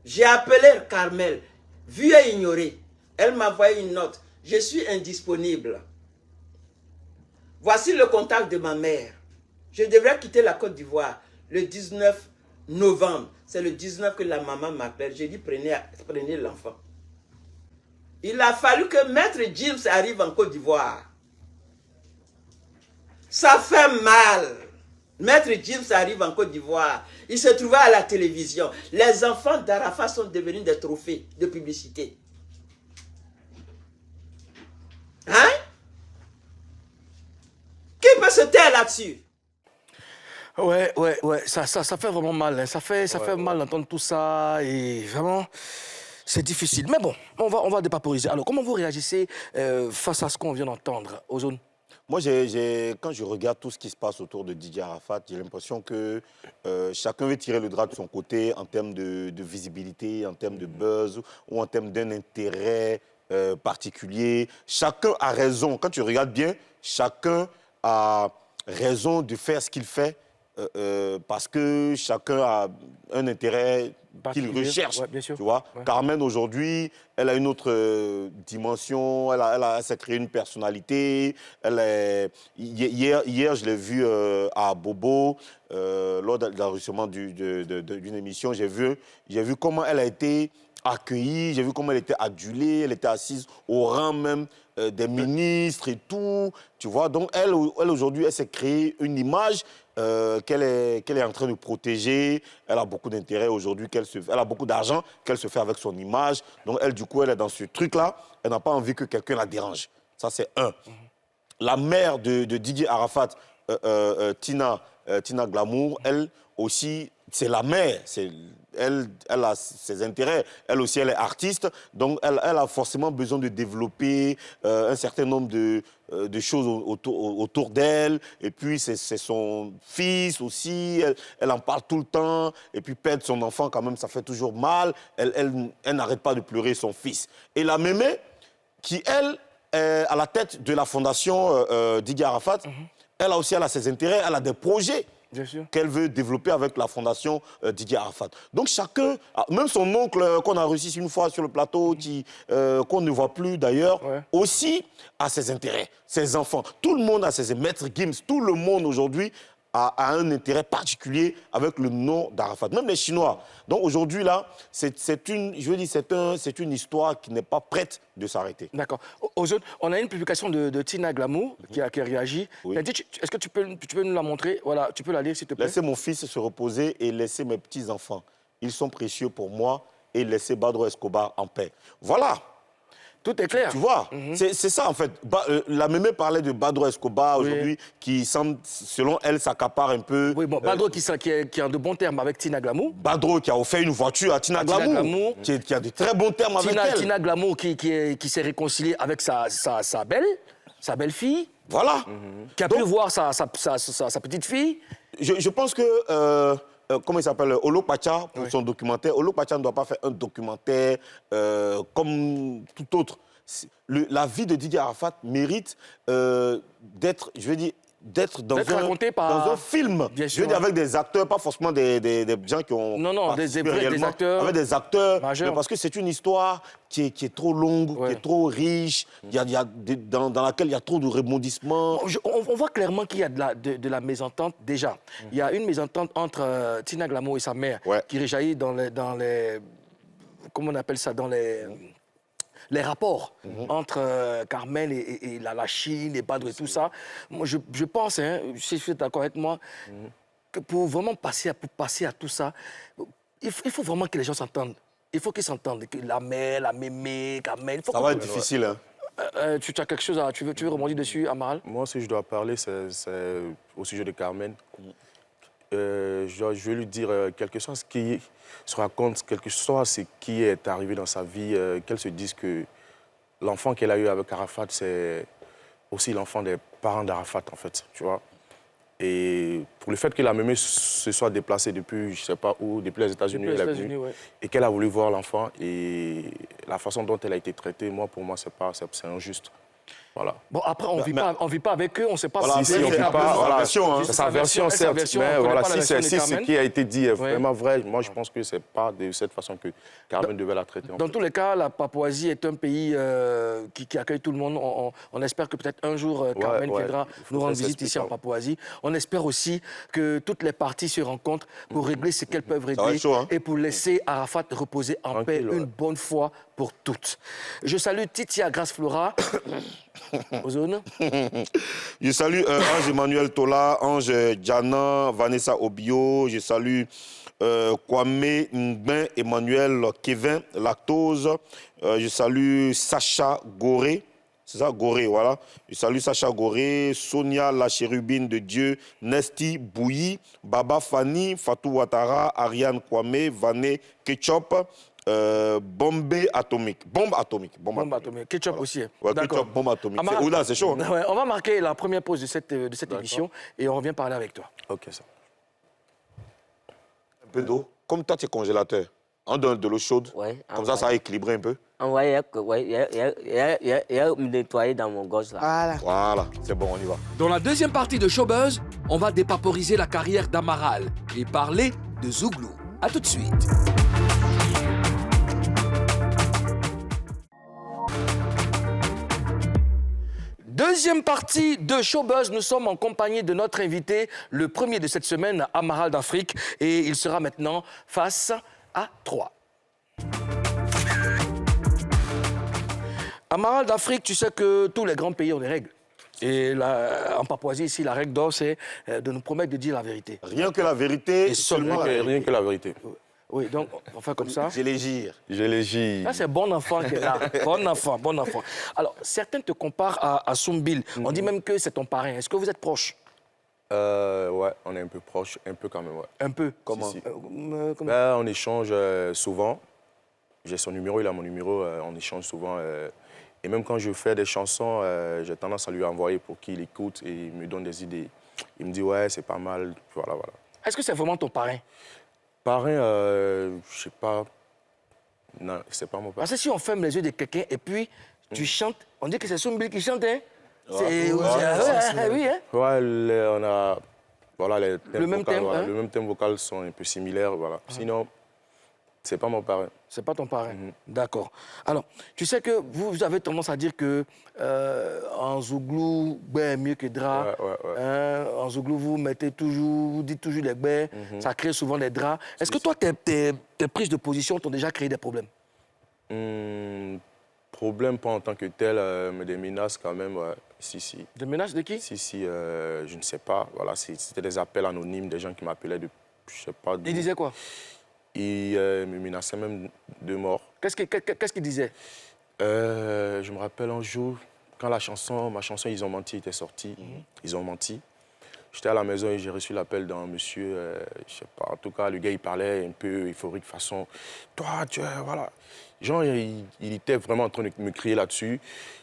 j'ai appelé Carmel, vu et ignoré. Elle m'a envoyé une note. Je suis indisponible. Voici le contact de ma mère. Je devrais quitter la Côte d'Ivoire le 19 novembre. C'est le 19 que la maman m'appelle. J'ai dit, prenez l'enfant. Il a fallu que Maître James arrive en Côte d'Ivoire. Ça fait mal. Maître James arrive en Côte d'Ivoire. Il se trouvait à la télévision. Les enfants d'Arafat sont devenus des trophées de publicité. Hein? Qui peut se taire là-dessus? Ouais. Ça fait vraiment mal. Hein. Ça fait mal d'entendre tout ça. Et vraiment, c'est difficile. Mais bon, on va dépaporiser. Alors, comment vous réagissez face à ce qu'on vient d'entendre, Ozone? Moi, quand je regarde tout ce qui se passe autour de Didier Arafat, j'ai l'impression que chacun veut tirer le drap de son côté en termes de visibilité, en termes de buzz ou en termes d'un intérêt particulier. Chacun a raison. Quand tu regardes bien, chacun a raison de faire ce qu'il fait parce que chacun a un intérêt qu'il recherche. Ouais, bien sûr. Tu vois, ouais. Carmen, aujourd'hui, elle a une autre dimension, elle s'est créée une personnalité. Hier, je l'ai vue à Bobo, lors de l'enregistrement d'une émission. J'ai vu comment elle a été accueillie, j'ai vu comment elle était adulée, elle était assise au rang même des ministres et tout. Tu vois, donc elle aujourd'hui, elle s'est créée une image qu'elle est en train de protéger. Elle a beaucoup d'intérêt aujourd'hui, elle a beaucoup d'argent qu'elle se fait avec son image. Donc elle, du coup, elle est dans ce truc-là. Elle n'a pas envie que quelqu'un la dérange. Ça, c'est un. la mère de Didier Arafat, Tina Glamour, elle aussi, c'est la mère. Elle a ses intérêts. Elle aussi, elle est artiste. Donc, elle a forcément besoin de développer un certain nombre de choses autour d'elle. Et puis, c'est son fils aussi. Elle en parle tout le temps. Et puis, perdre son enfant, quand même, ça fait toujours mal. Elle n'arrête pas de pleurer son fils. Et la mémé, qui, elle, est à la tête de la fondation Didier Arafat, elle a ses intérêts, elle a des projets qu'elle veut développer avec la fondation Didier Arafat. Donc chacun, même son oncle qu'on a reçu une fois sur le plateau, qu'on ne voit plus d'ailleurs, aussi a ses intérêts, ses enfants. Tout le monde a ses maîtres Gims, tout le monde aujourd'hui a un intérêt particulier avec le nom d'Arafat, même les Chinois. Donc aujourd'hui, là, c'est une histoire qui n'est pas prête de s'arrêter. D'accord. On a une publication de Tina Glamour qui a réagi. Oui. Elle dit, est-ce que tu peux nous la montrer? Voilà, tu peux la lire, s'il te plaît. Laissez mon fils se reposer et laissez mes petits-enfants. Ils sont précieux pour moi et laissez Badro Escobar en paix. Voilà. Tout est clair. Tu vois, c'est ça en fait. La mémé parlait de Badro Escobar aujourd'hui, qui semble, selon elle, s'accapare un peu. Oui, bon, Badro qui est en de bons termes avec Tina Glamour. Badro qui a offert une voiture à Tina Glamour, qui a de très bons termes avec elle. Tina Glamour qui s'est réconciliée avec sa belle-fille. Voilà. Qui a pu voir sa petite fille. Je pense que... comment il s'appelle, Olo Pacha, pour son documentaire. Olo Pacha ne doit pas faire un documentaire comme tout autre. La vie de Didier Arafat mérite d'être, je veux dire, dans un film. Bien sûr, je veux dire, avec des acteurs, pas forcément des gens qui ont... Non, des acteurs. Avec des acteurs, majeurs. mais parce que c'est une histoire qui est trop longue, qui est trop riche, dans laquelle il y a trop de rebondissements. On voit clairement qu'il y a de la mésentente déjà. Il y a une mésentente entre Tina Glamour et sa mère qui réjaillit dans les... Comment on appelle ça? Dans les rapports entre Carmel et la Chine, et Badr et tout ça. Moi, je pense, si vous êtes d'accord avec moi, que pour vraiment passer à tout ça, il faut vraiment que les gens s'entendent. Il faut qu'ils s'entendent. Que la mère, la mémé, Carmel... Ça va être difficile, hein. Tu as quelque chose tu veux rebondir dessus, Amaral? Moi, si je dois parler, c'est au sujet de Carmen. Je vais lui dire quelque chose qui se raconte, quelque chose ce qui est arrivé dans sa vie, qu'elle se dise que l'enfant qu'elle a eu avec Arafat, c'est aussi l'enfant des parents d'Arafat, en fait, tu vois. Et pour le fait que la mémé se soit déplacée depuis, je ne sais pas où, depuis les États-Unis, et qu'elle a voulu voir l'enfant, et la façon dont elle a été traitée, pour moi, c'est injuste. Voilà. Bon, après, on vit pas avec eux, on ne sait pas voilà, si on vit pas, voilà, c'est sa version, certes, mais voilà, si ce qui a été dit est vraiment vrai, moi, je pense que ce n'est pas de cette façon que Carmen devait la traiter. Dans tous les cas, la Papouasie est un pays qui accueille tout le monde. On espère que peut-être un jour, Carmen viendra nous rendre visite ici en Papouasie. On espère aussi que toutes les parties se rencontrent pour régler ce qu'elles peuvent régler et pour laisser Arafat reposer en paix une bonne fois pour toutes. Je salue Titia Grace Flora. Ozone. Je salue Ange Emmanuel Tola, Ange Diana, Vanessa Obio. Je salue Kwame Ngben, Emmanuel Kevin, Lactose. Je salue Sacha Goré. C'est ça, Goré, voilà. Je salue Sacha Goré, Sonia La Chérubine de Dieu, Nesti Bouilly, Baba Fanny, Fatou Ouattara, Ariane Kwame, Vané Ketchup. Bombe atomique. Ketchup aussi. Ouais, ketchup, bombe atomique. C'est chaud. Hein? Ouais, on va marquer la première pause de cette émission et on revient parler avec toi. Ok, ça. Un peu d'eau. Comme toi, tu es congélateur. On donne de l'eau chaude. Ouais, comme ça va équilibrer un peu. Il y a me nettoyer dans mon gosse là. Voilà, c'est bon, on y va. Dans la deuxième partie de Showbuzz, on va dépaporiser la carrière d'Amaral et parler de Zouglou. A tout de suite. Deuxième partie de Showbuzz, nous sommes en compagnie de notre invité, le premier de cette semaine, Amaral d'Afrique, et il sera maintenant face à 3. Amaral d'Afrique, tu sais que tous les grands pays ont des règles. Et en Papouasie, ici, la règle d'or, c'est de nous promettre de dire la vérité. Rien que la vérité. Et seulement rien que la vérité. Oui, donc on fait comme ça. J'ai les gires. J'ai les gilles. Là, c'est bon enfant qui est là. Bon enfant, bon enfant. Alors, certains te comparent à Soumbil. On dit même que c'est ton parrain. Est-ce que vous êtes proches? Ouais, on est un peu proches, un peu quand même, ouais. Un peu. Comment? Si. Comment? Ben, on échange souvent. J'ai son numéro, il a mon numéro, on échange souvent. Et même quand je fais des chansons, j'ai tendance à lui envoyer pour qu'il écoute et il me donne des idées. Il me dit, ouais, c'est pas mal, voilà, voilà. Est-ce que c'est vraiment ton parrain? Parrain, je sais pas. Non, c'est pas mon parrain. Parce que si on ferme les yeux de quelqu'un et puis tu chantes, on dit que c'est Soumbil qui chante, hein? Oui, hein? Ouais, on a. Voilà, les thèmes Le même vocaux, thème, voilà, hein? le même thème vocal sont un peu similaires, voilà. Sinon, c'est pas mon parrain. C'est pas ton parrain. D'accord. Alors, tu sais que vous avez tendance à dire que en Zouglou, ben mieux que drap. Ouais. Hein, en Zouglou, vous dites toujours les baies, ça crée souvent des draps. Est-ce que toi, tes prises de position t'ont déjà créé des problèmes? Problème pas en tant que tel, mais des menaces quand même, ouais. Si. Des menaces de qui? Si, je ne sais pas. Voilà, c'était des appels anonymes, des gens qui m'appelaient de. Je sais pas. Ils disaient quoi? Ils me menaçaient même de mort. Qu'est-ce qu'ils disaient? Je me rappelle un jour, quand ma chanson Ils ont menti était sortie, ils ont menti. J'étais à la maison et j'ai reçu l'appel d'un monsieur, je sais pas, en tout cas, le gars, il parlait un peu euphorique, façon, toi, tu es, voilà. Genre, il était vraiment en train de me crier là-dessus.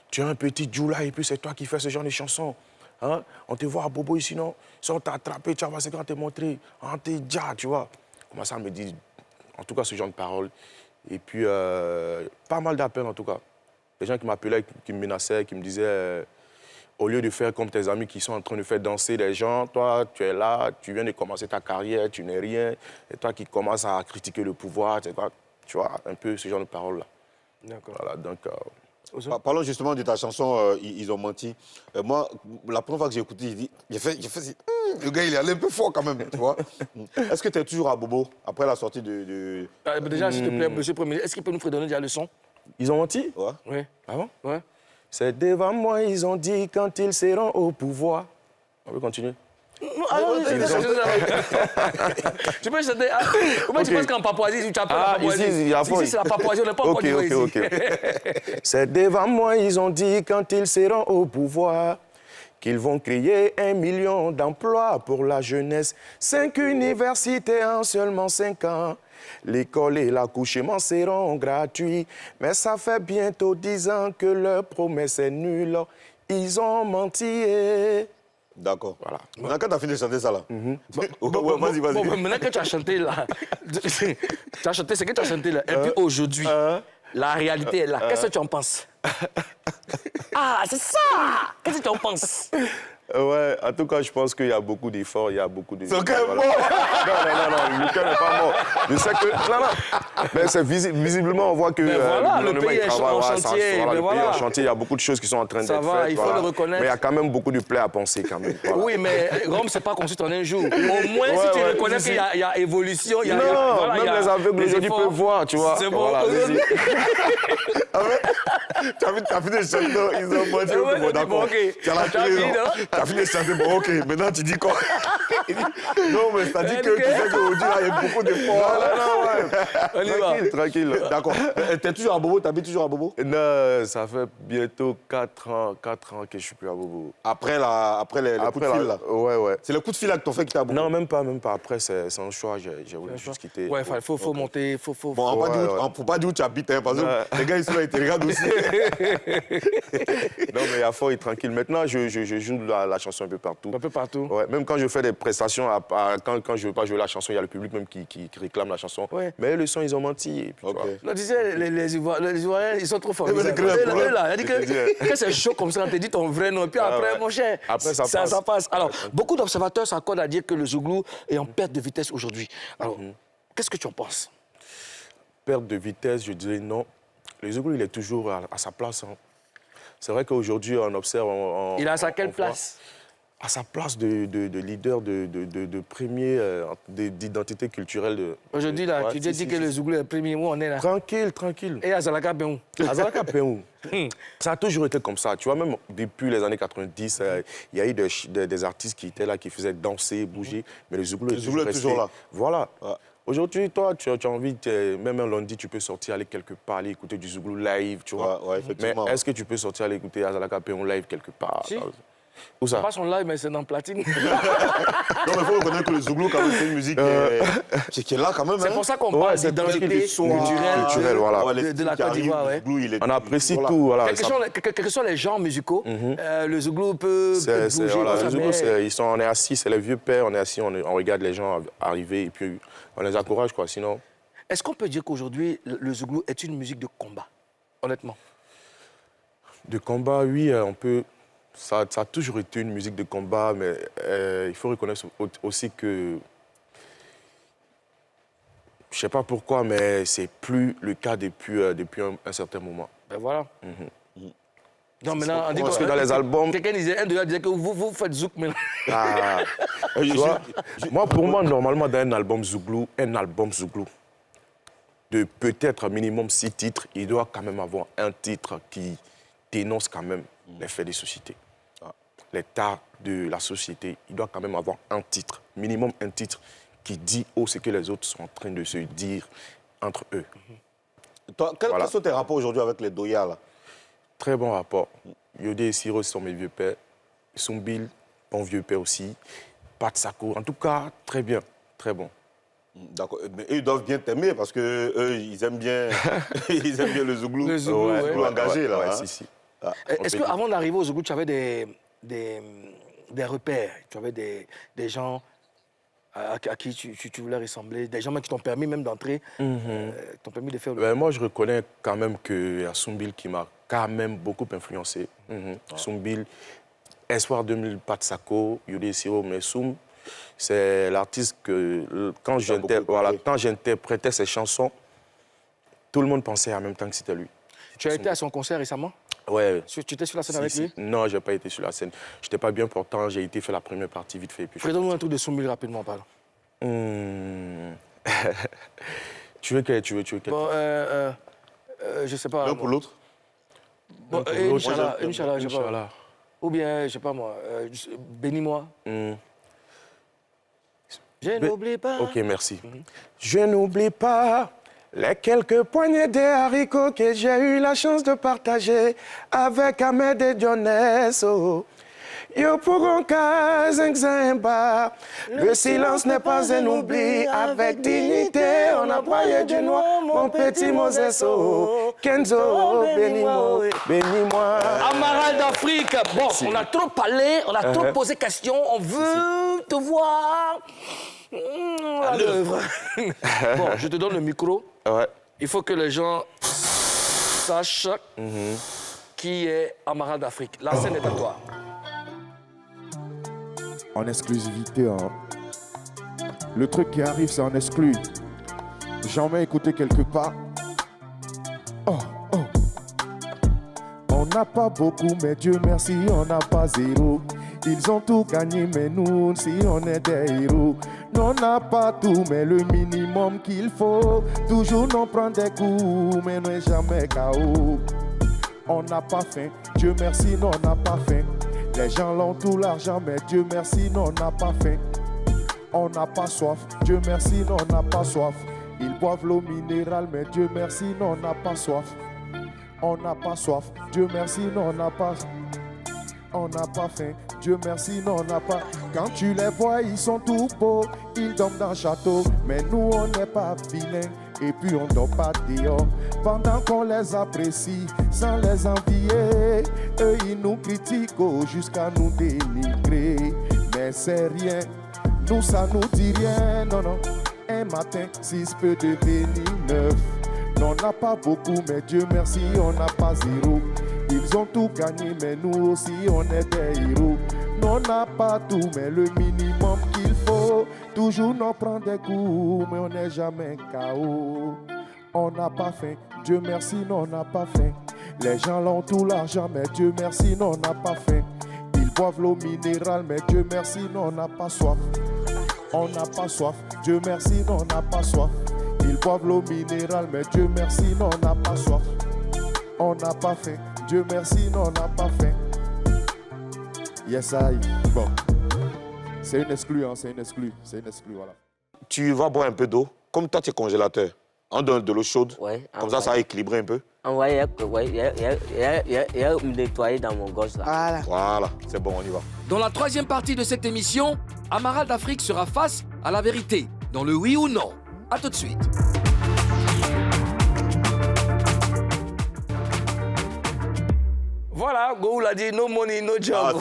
Tu es un petit Djoula et puis c'est toi qui fais ce genre de chansons. Hein? On te voit à Bobo ici, non? Si on t'a attrapé, tu vas voir ce qu'on t'a montré. On t'est déjà, tu vois. Comment ça me dit, en tout cas, ce genre de paroles. Et puis, pas mal d'appels, en tout cas. Des gens qui m'appelaient, qui me menaçaient, qui me disaient, au lieu de faire comme tes amis qui sont en train de faire danser des gens, toi, tu es là, tu viens de commencer ta carrière, tu n'es rien. Et toi qui commences à critiquer le pouvoir, tu vois, un peu ce genre de paroles-là. D'accord. Voilà, donc... Parlons justement de ta chanson Ils ont menti. Moi, la première fois que j'ai écouté, j'ai fait le gars, il est allé un peu fort quand même, tu vois. Est-ce que tu es toujours à Bobo après la sortie de... Déjà, s'il te plaît, monsieur le Premier, est-ce qu'il peut nous redonner déjà le son? Ils ont menti? Ouais. Oui. Ah bon? Ouais. C'est devant moi, ils ont dit quand ils seront au pouvoir. On peut continuer? Tu peux chanter. Comment tu penses qu'en Papouasie, tu appelles la Papouasie? Ici, c'est la Papouasie, on n'est pas en Côte d'Ivoire ici. C'est devant moi, ils ont dit quand ils seront au pouvoir qu'ils vont créer 1 million d'emplois pour la jeunesse. 5 universités en seulement 5 ans. L'école et l'accouchement seront gratuits. Mais ça fait bientôt 10 ans que leur promesse est nulle. Ils ont menti. D'accord. Voilà. Maintenant, quand tu as fini de chanter ça, là. Vas-y. Bon, maintenant que tu as chanté, là, tu as chanté ce que tu as chanté, là. Et puis aujourd'hui, la réalité est là. Qu'est-ce que tu en penses? Ah, c'est ça! Qu'est-ce que tu en penses? Ouais, en tout cas, je pense qu'il y a beaucoup d'efforts, il y a beaucoup de... Son cœur est mort! Non, le cœur n'est pas mort. Je sais que... Non. Mais c'est visiblement, on voit que voilà, le pays est en chantier. Le pays est en chantier, il y a beaucoup de choses qui sont en train d'être faites. Ça va, il faut le reconnaître. Mais il y a quand même beaucoup de plaies à penser, quand même. Voilà. Oui, mais Rome, c'est pas construit en un jour. Au moins, si tu reconnais qu'il y a évolution, il y a... Non, même les aveugles aujourd'hui peuvent voir, tu vois. C'est bon. Voilà, Tu as fini de chanter, ils ont menti, bon, d'accord. Tu as fini de chanter, bon, ok, maintenant tu dis quoi? Non, mais ça dit que tu sais qu'aujourd'hui, il y a beaucoup d'efforts. On y va. Tranquille. D'accord. Tu es toujours à Bobo? Tu habites toujours à Bobo? Non, ça fait bientôt 4 ans que je suis plus à Bobo. Après les coups de fil, là? Ouais. C'est le coup de fil là que t'ont fait quitter à Bobo? Non, même pas. Après, c'est un choix. J'ai voulu juste quitter. Ouais, il faut monter, Bon, on ne peut pas dire où tu habites, hein, parce que les gars, ils sont là, ils te regardent aussi. Non, mais à fort et tranquille. Maintenant, je joue la chanson un peu partout. Un peu partout. Ouais, même quand je fais des prestations, quand je ne veux pas jouer la chanson, il y a le public même qui réclame la chanson. Ouais. Mais le son, ils ont menti. Et puis, Okay. Non, tu sais, les Ivoiriens, ils sont trop forts. Mais c'est grave, Eux, là, il dit que c'est chaud comme ça, on te dit ton vrai nom. Et puis après, ouais. mon cher, Après, ça passe. Alors, beaucoup d'observateurs s'accordent à dire que le Zouglou est en perte de vitesse aujourd'hui. Alors, qu'est-ce que tu en penses? Perte de vitesse, je dirais non. Le Zouglou, il est toujours à sa place. Hein. C'est vrai qu'aujourd'hui, on observe... Il est à sa quelle place? À sa place de leader, de premier, d'identité culturelle. Aujourd'hui, là, tu dis que le Zouglou est le premier, où on est là? Tranquille. Et Azalaka Béon? Azalaka Béon. Ça a toujours été comme ça. Tu vois, même depuis les années 90, il y a eu des artistes qui étaient là, qui faisaient danser, bouger. Mais le Zouglou est toujours là. Voilà. Ouais. Aujourd'hui, toi, tu as envie, même un lundi, tu peux sortir, aller quelque part, aller écouter du Zouglou live, tu vois. Ouais, effectivement. Mais est-ce que tu peux sortir, aller écouter Azalaka Péon live quelque part? Si. Où ça? Pas son live, mais c'est dans Platine. Non, mais il faut reconnaître que le Zouglou, quand même, c'est une musique qui est là quand même. C'est pour ça qu'on parle d'identité culturelle voilà. de la Côte d'Ivoire. Ouais. On apprécie tout. Voilà. Quels que soient les genres musicaux, le Zouglou peut bouger. Voilà, comme le ça, Zouglou, on est assis, c'est les vieux pères, on est assis, on regarde les gens arriver et puis on les encourage, quoi. Sinon... Est-ce qu'on peut dire qu'aujourd'hui, le Zouglou est une musique de combat, honnêtement? De combat, oui, on peut... Ça a toujours été une musique de combat, mais il faut reconnaître aussi que... Je ne sais pas pourquoi, mais c'est plus le cas depuis un certain moment. Ben voilà. Non, maintenant, on dit parce que dans les albums... Quelqu'un disait que vous faites zouk maintenant. Ah, tu vois, pour moi, normalement, dans un album Zouglou, de peut-être minimum 6 titres, il doit quand même avoir un titre qui dénonce quand même les faits des sociétés. L'état de la société, il doit quand même avoir un titre, minimum un titre, qui dit ce que les autres sont en train de se dire entre eux. Toi, quels sont tes rapports aujourd'hui avec les Doya, là? Très bon rapport. Yodé et Siro sont mes vieux pères. Soumbil, bon vieux père aussi. Pat Sako, en tout cas, très bien, très bon. D'accord, mais eux, ils doivent bien t'aimer parce qu'eux, ils aiment bien le Zouglou. Le Zouglou, le Zouglou engagé, là. Ouais, hein. si. Ah. Est-ce qu'avant d'arriver au Zouglou, tu avais des repères, tu avais des gens à qui tu voulais ressembler, des gens même qui t'ont permis même d'entrer, t'ont permis de faire le... Moi, je reconnais quand même qu'il y a Soumbil qui m'a quand même beaucoup influencé. Soumbil, Espoir 2000, Pat Sako, Yodé Siro, mais Soum, c'est l'artiste que quand j'interprétais ses chansons, tout le monde pensait en même temps que c'était lui. Tu as été à son concert récemment? Ouais. Tu étais sur la scène avec lui? Non, je n'ai pas été sur la scène. Je n'étais pas bien portant, j'ai été faire la première partie vite fait. Présente-nous un truc de Soumbil rapidement, pardon. Tu veux quel? Bon, je sais pas. L'un pour l'autre? Bon, Inch'Allah, je sais pas. Ou bien, je sais pas moi, bénis-moi. Je n'oublie pas. Ok, merci. Je n'oublie pas les quelques poignées de haricots que j'ai eu la chance de partager avec Ahmed et Dionès. Yo pourrons qu'à Zengzemba. Le silence n'est pas un oubli. Avec dignité, on a broyé du noir. Mon petit Moses, Kenzo, bénis-moi. Amaral d'Afrique. Bon, on a trop parlé, on a trop posé questions. On veut te voir à l'œuvre. Bon, je te donne le micro. Ouais. Il faut que les gens sachent qui est Amaral d'Afrique. La scène est à toi. En exclusivité, hein. Le truc qui arrive, c'est en exclu. J'en ai écouté quelque part. On n'a pas beaucoup, mais Dieu merci, on n'a pas zéro. Ils ont tout gagné, mais nous, si on est des héros. Nous, on n'a pas tout, mais le minimum qu'il faut. Toujours nous prendre des coups, mais nous jamais KO. On n'a pas faim, Dieu merci, nous, on n'a pas faim. Les gens l'ont tout l'argent, mais Dieu merci, non, on n'a pas faim. On n'a pas soif, Dieu merci, non, on n'a pas soif. Ils boivent l'eau minérale, mais Dieu merci, non, on n'a pas soif. On n'a pas soif, Dieu merci, non, on n'a pas... On n'a pas faim, Dieu merci, non, on n'a pas... Quand tu les vois, ils sont tout beaux, ils dorment dans le château. Mais nous, on n'est pas vilains, et puis on ne dort pas dehors. Pendant qu'on les apprécie, sans les envier, eux, ils nous critiquent jusqu'à nous dénigrer. Mais c'est rien, nous, ça nous dit rien, non, non. Un matin, 6 peut devenir 9. Non, on n'a pas beaucoup, mais Dieu merci, on n'a pas zéro. Ils ont tout gagné, mais nous aussi, on est des héros. Non, on n'a pas tout, mais le minimum qu'il faut. Toujours nous prend des coups, mais on n'est jamais KO. On n'a pas faim, Dieu merci, non, on n'a pas faim. Les gens l'ont tout l'argent, mais Dieu merci, non, on n'a pas faim. Ils boivent l'eau minérale, mais Dieu merci, non, on n'a pas soif. On n'a pas soif, Dieu merci, non, on n'a pas soif. Ils boivent l'eau minérale, mais Dieu merci, non, on n'a pas soif. On n'a pas faim, Dieu merci, non, on n'a pas faim. Yes, I. Bon. C'est une exclue, hein, c'est une exclue, voilà. Tu vas boire un peu d'eau. comme toi, tu es congélateur, on donne de l'eau chaude. Ouais, comme ça va équilibrer un peu. Envoyer, il a me nettoyer dans mon gosse là. Voilà. Voilà, c'est bon, on y va. Dans la troisième partie de cette émission, Amaral d'Afrique sera face à la vérité, dans le oui ou non. A tout de suite. Voilà, Go l'a dit, no money, no job.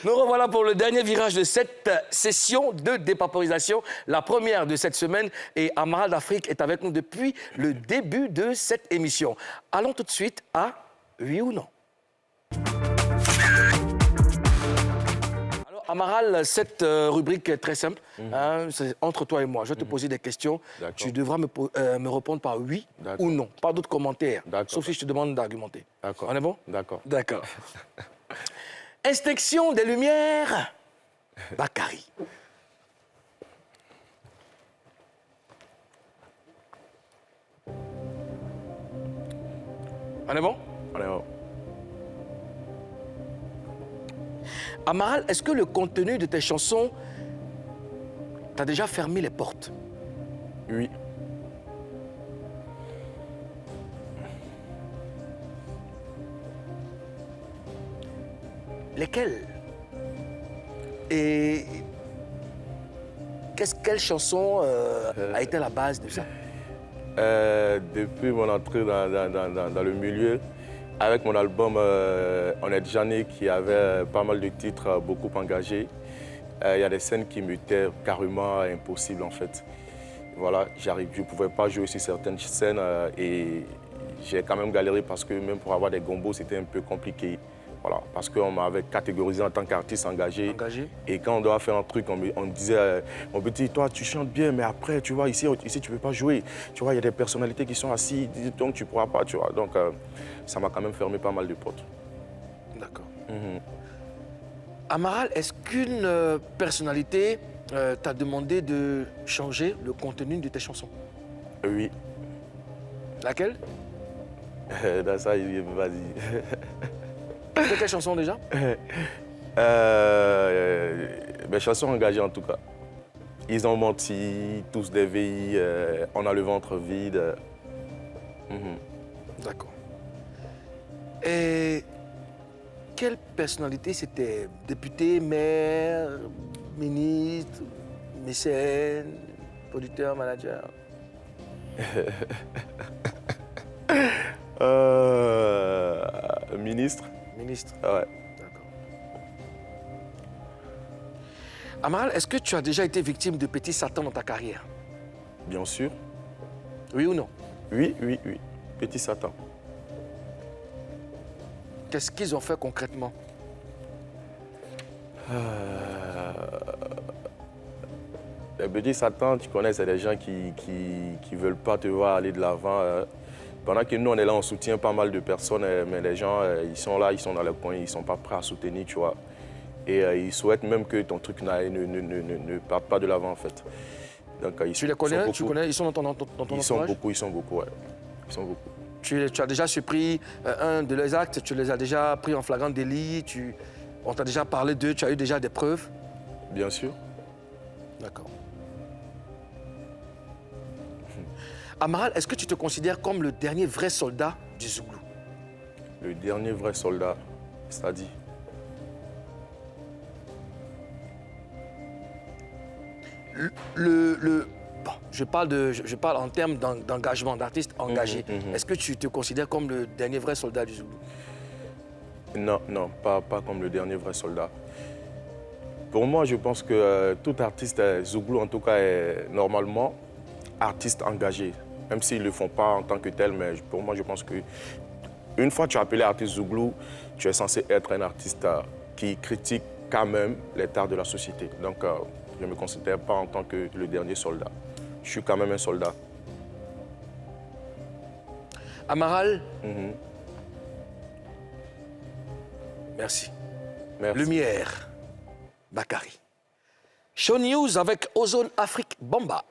Nous revoilà pour le dernier virage de cette session de dépaporisation, la première de cette semaine. Et Amaral d'Afrique est avec nous depuis le début de cette émission. Allons tout de suite à oui ou non. Alors, Amaral, cette rubrique est très simple. Hein, c'est entre toi et moi. Je vais te poser des questions. Tu devras me répondre par oui ou non. Pas d'autres commentaires. Sauf si je te demande d'argumenter. D'accord. On est bon? D'accord. D'accord. Extinction des lumières, Bakary. On est bon? On est bon. Amaral, est-ce que le contenu de tes chansons t'a déjà fermé les portes? Oui. Lesquelles? Et quelle chanson a été la base de ça? Depuis mon entrée dans le milieu, avec mon album On est déjà né, qui avait pas mal de titres beaucoup engagés, il y a des scènes qui m'étaient carrément impossibles en fait. Voilà, je ne pouvais pas jouer sur certaines scènes et j'ai quand même galéré parce que même pour avoir des gombos, c'était un peu compliqué. Voilà, parce qu'on m'avait catégorisé en tant qu'artiste engagé. Et quand on doit faire un truc, on me disait, on me dit, toi, tu chantes bien, mais après, tu vois, ici tu ne peux pas jouer. Tu vois, il y a des personnalités qui sont assises, donc tu ne pourras pas, tu vois. Donc, ça m'a quand même fermé pas mal de portes. D'accord. Amaral, est-ce qu'une personnalité t'a demandé de changer le contenu de tes chansons? Oui. Laquelle? Dans ça, vas-y. De quelle chanson déjà? Mes chansons engagées en tout cas. Ils ont menti, tous des VI, on a le ventre vide. D'accord. Et quelle personnalité c'était? Député, maire, ministre, mécène, producteur, manager? Ministre. Ministre. Ouais. D'accord. Amaral, est-ce que tu as déjà été victime de petits satans dans ta carrière? Bien sûr. Oui ou non? Oui. Petit Satan. Qu'est-ce qu'ils ont fait concrètement? Les petits Satans, tu connais, c'est des gens qui ne veulent pas te voir aller de l'avant. Pendant que nous, on est là, on soutient pas mal de personnes, mais les gens, ils sont là, ils sont dans le coin, ils ne sont pas prêts à soutenir, tu vois. Et ils souhaitent même que ton truc ne parte pas de l'avant, en fait. Donc, tu les connais? Tu connais? Ils sont dans ton entourage? Ils sont beaucoup, ouais. Ils sont beaucoup. Tu as déjà surpris un de leurs actes? Tu les as déjà pris en flagrant délit? On t'a déjà parlé d'eux? Tu as eu déjà des preuves? Bien sûr. D'accord. Amaral, est-ce que tu te considères comme le dernier vrai soldat du Zouglou? Le dernier vrai soldat, c'est-à-dire? Bon, je parle en termes d'engagement, d'artiste engagé. Est-ce que tu te considères comme le dernier vrai soldat du Zouglou? Non, pas comme le dernier vrai soldat. Pour moi, je pense que tout artiste Zouglou, en tout cas, est normalement artiste engagé. Même s'ils ne le font pas en tant que tel, mais pour moi, je pense que une fois que tu es appelé artiste Zouglou, tu es censé être un artiste qui critique quand même les tares de la société. Donc, je ne me considère pas en tant que le dernier soldat. Je suis quand même un soldat. Amaral, merci. Lumière, Bakary. Show News avec Ozone Afrique Bamba.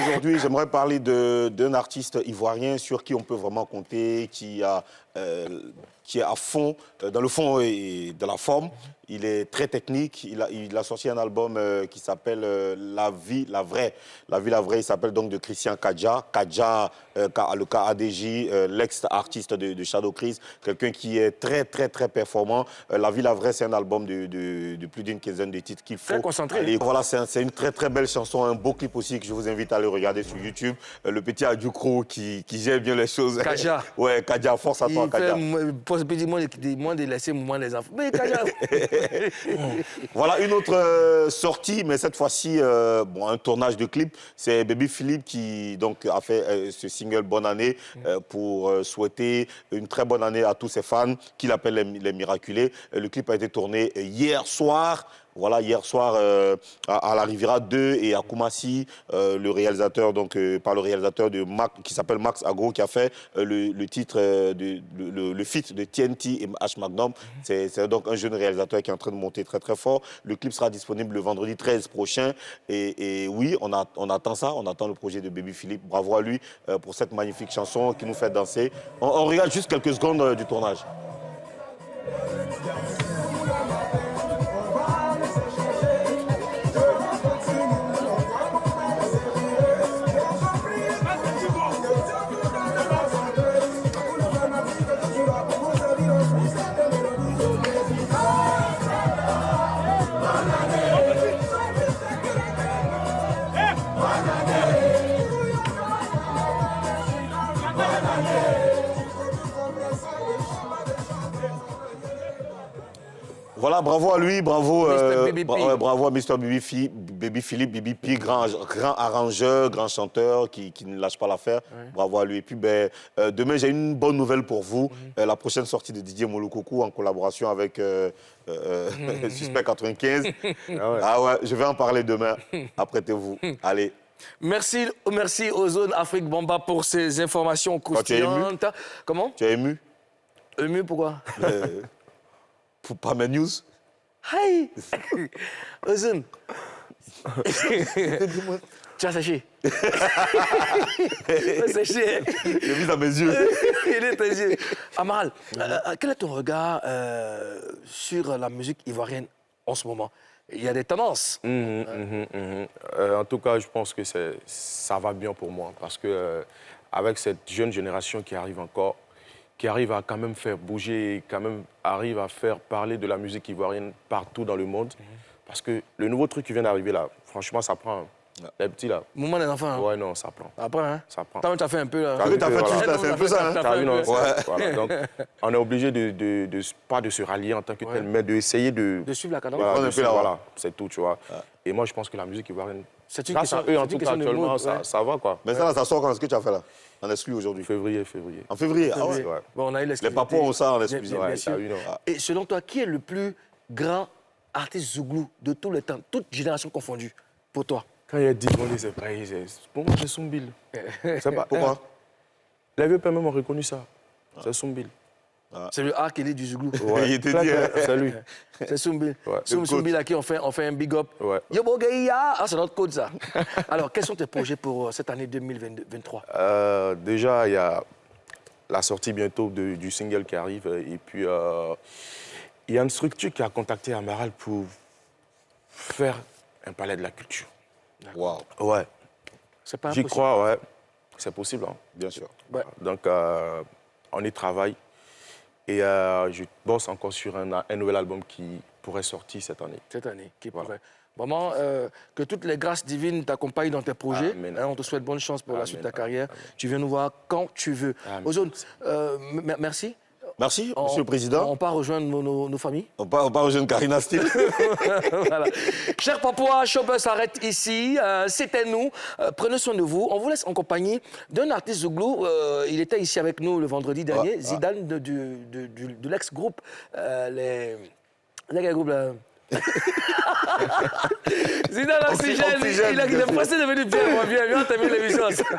aujourd'hui, j'aimerais parler d'un artiste ivoirien sur qui on peut vraiment compter, qui est à fond, dans le fond et de la forme. Il est très technique. Il a sorti un album qui s'appelle La vie, la vraie. La vie, la vraie, il s'appelle donc de Christian Kadja. Kadja, le KADJ, l'ex-artiste de Shadow Chris, quelqu'un qui est très, très, très performant. La vie, la vraie, c'est un album de plus d'une quinzaine de titres qu'il faut. Très concentré. Aller. Voilà, c'est une très, très belle chanson, un beau clip aussi que je vous invite à aller regarder sur YouTube. Le petit Adjoukro qui gère bien les choses. Kadja. Ouais, Kadja, force à toi, Kadja. Moins de laisser moins les enfants. Mais Kadja. Voilà une autre sortie, mais cette fois-ci, un tournage de clip. C'est Baby Philippe qui donc, a fait ce single Bonne année pour souhaiter une très bonne année à tous ses fans, qu'il appelle les Miraculés. Le clip a été tourné hier soir. Voilà, hier soir, à la Riviera 2 et à Koumassi, le réalisateur, par le réalisateur qui s'appelle Max Agro, qui a fait le titre, le feat de TNT et H Magnum. C'est donc un jeune réalisateur qui est en train de monter très très fort. Le clip sera disponible le vendredi 13 prochain. Et oui, on attend ça, on attend le projet de Baby Philippe. Bravo à lui pour cette magnifique chanson qui nous fait danser. On regarde juste quelques secondes du tournage. Voilà, bravo à lui, bravo à Mr. Baby Philippe, Baby P, grand arrangeur, grand chanteur qui ne lâche pas l'affaire. Ouais. Bravo à lui. Et puis, demain, j'ai une bonne nouvelle pour vous. La prochaine sortie de Didier Molukoku en collaboration avec Suspect 95. Ah ouais, je vais en parler demain. Apprêtez-vous. Allez. Merci aux zones Afrique Bamba pour ces informations croustillantes. Comment? Tu es ému? Ému, pourquoi? Pour pas mes news. Hi Ozone. Tu as séché. Tu as séché. J'ai vu dans mes yeux. Il est tes yeux. Amaral, quel est ton regard sur la musique ivoirienne en ce moment? Il y a des tendances. En tout cas, je pense que ça va bien pour moi. Parce que avec cette jeune génération qui arrive encore, qui arrive à quand même faire bouger, quand même arrive à faire parler de la musique ivoirienne partout dans le monde. Parce que le nouveau truc qui vient d'arriver là, franchement, ça prend. Les petits là. Moment des enfants. Ouais, non, ça prend. Ça prend, hein? Ça prend. T'as fait un peu là. T'as fait tout ça, c'est un peu ça. T'as vu, non? Voilà. Donc, on est obligé pas de se rallier en tant que tel, mais d'essayer de suivre la cadence. Voilà, c'est tout, tu vois. Et moi, je pense que la musique ivoirienne, grâce à eux, en tout cas, actuellement, ça va, quoi. Mais ça sort quand? Ce que tu as fait là? En exclu aujourd'hui? Février. En février? Ah ouais. Bon, on a eu les papous ont ça en exclusivité. Bien sûr. Et selon toi, qui est le plus grand artiste zouglou de tous les temps, toute génération confondue, pour toi? Quand il y a 10 secondes, c'est pareil. Pour moi, c'est Soumbil. C'est pas pourquoi? Les vieux pères même ont reconnu ça. C'est Soumbil. C'est le A qui est du zouglou. Ouais. Il était dit. C'est lui. C'est Soumbil. Ouais. Soumbil à qui on fait un big up. Ouais. Yobogeya. Ah, c'est notre code, ça. Alors, quels sont tes projets pour cette année 2023? Déjà, il y a la sortie bientôt du single qui arrive. Et puis, il y a une structure qui a contacté Amaral pour faire un palais de la culture. Waouh. Ouais. C'est pas J'y impossible. crois, ouais. C'est possible, hein. Bien sûr. Ouais. Donc, on y travaille. Et je bosse encore sur un nouvel album qui pourrait sortir cette année. Cette année, qui pourrait. Vraiment, que toutes les grâces divines t'accompagnent dans tes projets. Amen. On te souhaite bonne chance pour la suite de ta carrière. Amen. Tu viens nous voir quand tu veux. Ozone, merci. Merci, Monsieur le Président. On part rejoindre nos familles. On part rejoindre Karina Steele. Voilà. Chers Papouas, Showbuzz s'arrête ici. C'était nous. Prenez soin de vous. On vous laisse en compagnie d'un artiste zouglou. Il était ici avec nous le vendredi dernier. Zidane de l'ex-groupe. Les groupes. Zidane Oxygène, il est pressé de venir bien. Viens, on termine l'émission ensemble.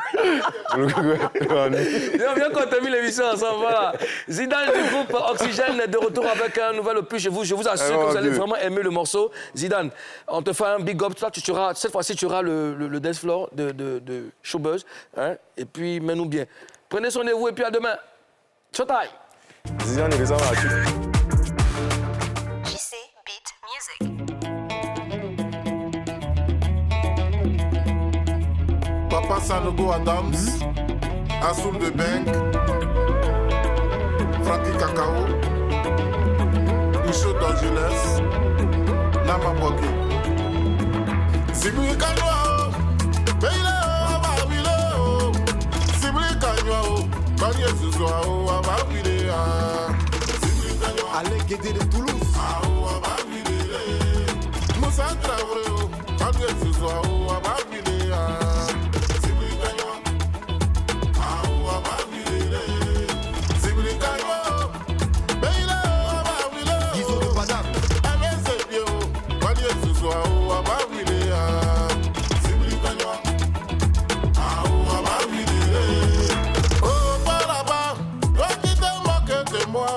Viens qu'on termine l'émission ensemble, voilà. Zidane du groupe Oxygène est de retour avec un nouvel opus. Je vous assure que vous allez vraiment aimer le morceau. Zidane, on te fait un big up. Toi, cette fois-ci, tu auras le dance floor de Showbuzz. Hein? Et puis, mets-nous bien. Prenez soin de vous et puis à demain. Showtime. Zidane, il est là. JC Beat Music. Papa Sanogo Adams, Azul de Bank, Frankie Cacao, Isho d'Angeles, Nama Boke. Sibli Kanyo, Beile Ababile, Sibli Kanyo, Kanye Zuzwa Ababile, Sibli Kanyo, Alain Guédé de Toulouse, Ababile, Moussa Traoré, Kanye Zuzwa Ababile.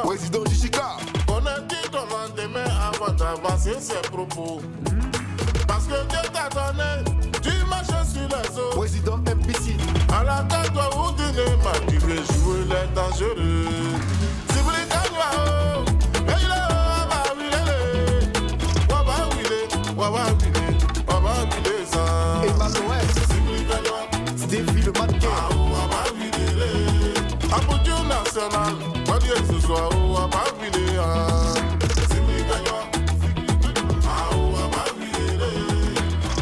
Président du Chica. On a dit ton lendemain avant d'avancer ses propos. Parce que Dieu t'a donné, tu marches sur les eaux. Président MPC. À la carte, toi, où tu n'es pas, tu veux jouer les dangereux. Si vous les gagnez, Stevie le mannequin. Apotio national, pas dire ce soir ou à Babylé.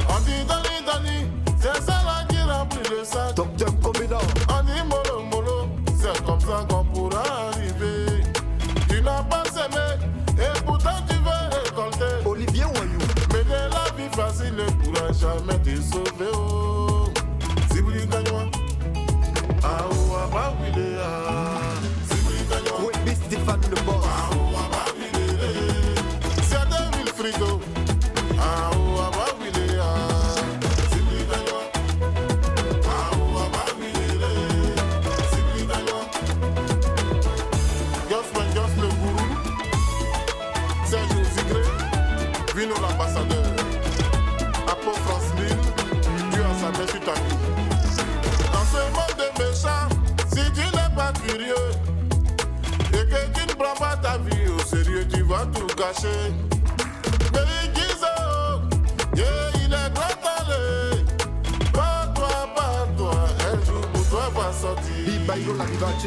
On dit Dani, c'est ça là qui remplit le sac. Docteur Comédon. On dit Molo, c'est comme ça qu'on pourra arriver. Tu n'as pas semé, et pourtant tu veux récolter. Olivier Wayou. Mais de la vie facile ne pourra jamais te sauver. Oh. Si vous dites gagnons, oui, Stéphane le boss. C'est 2000 frigo. Just le gourou. Serge Zigré. Vino l'ambassadeur. Apo France Lille. Tu as sa main sur ta vie. Dans ce monde de méchants, si tu n'es pas curieux et que tu ne prends pas ta vie au sérieux, tu vas tout gâcher. Mais ils disent, yeah, il est grand allé. Pas toi, un jour pour toi va sortir. Bibaïlo la rivache.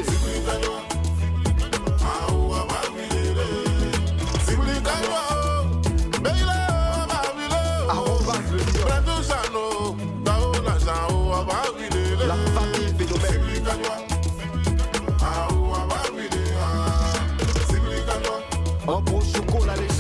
La famille phénomène. En gros chocolat, les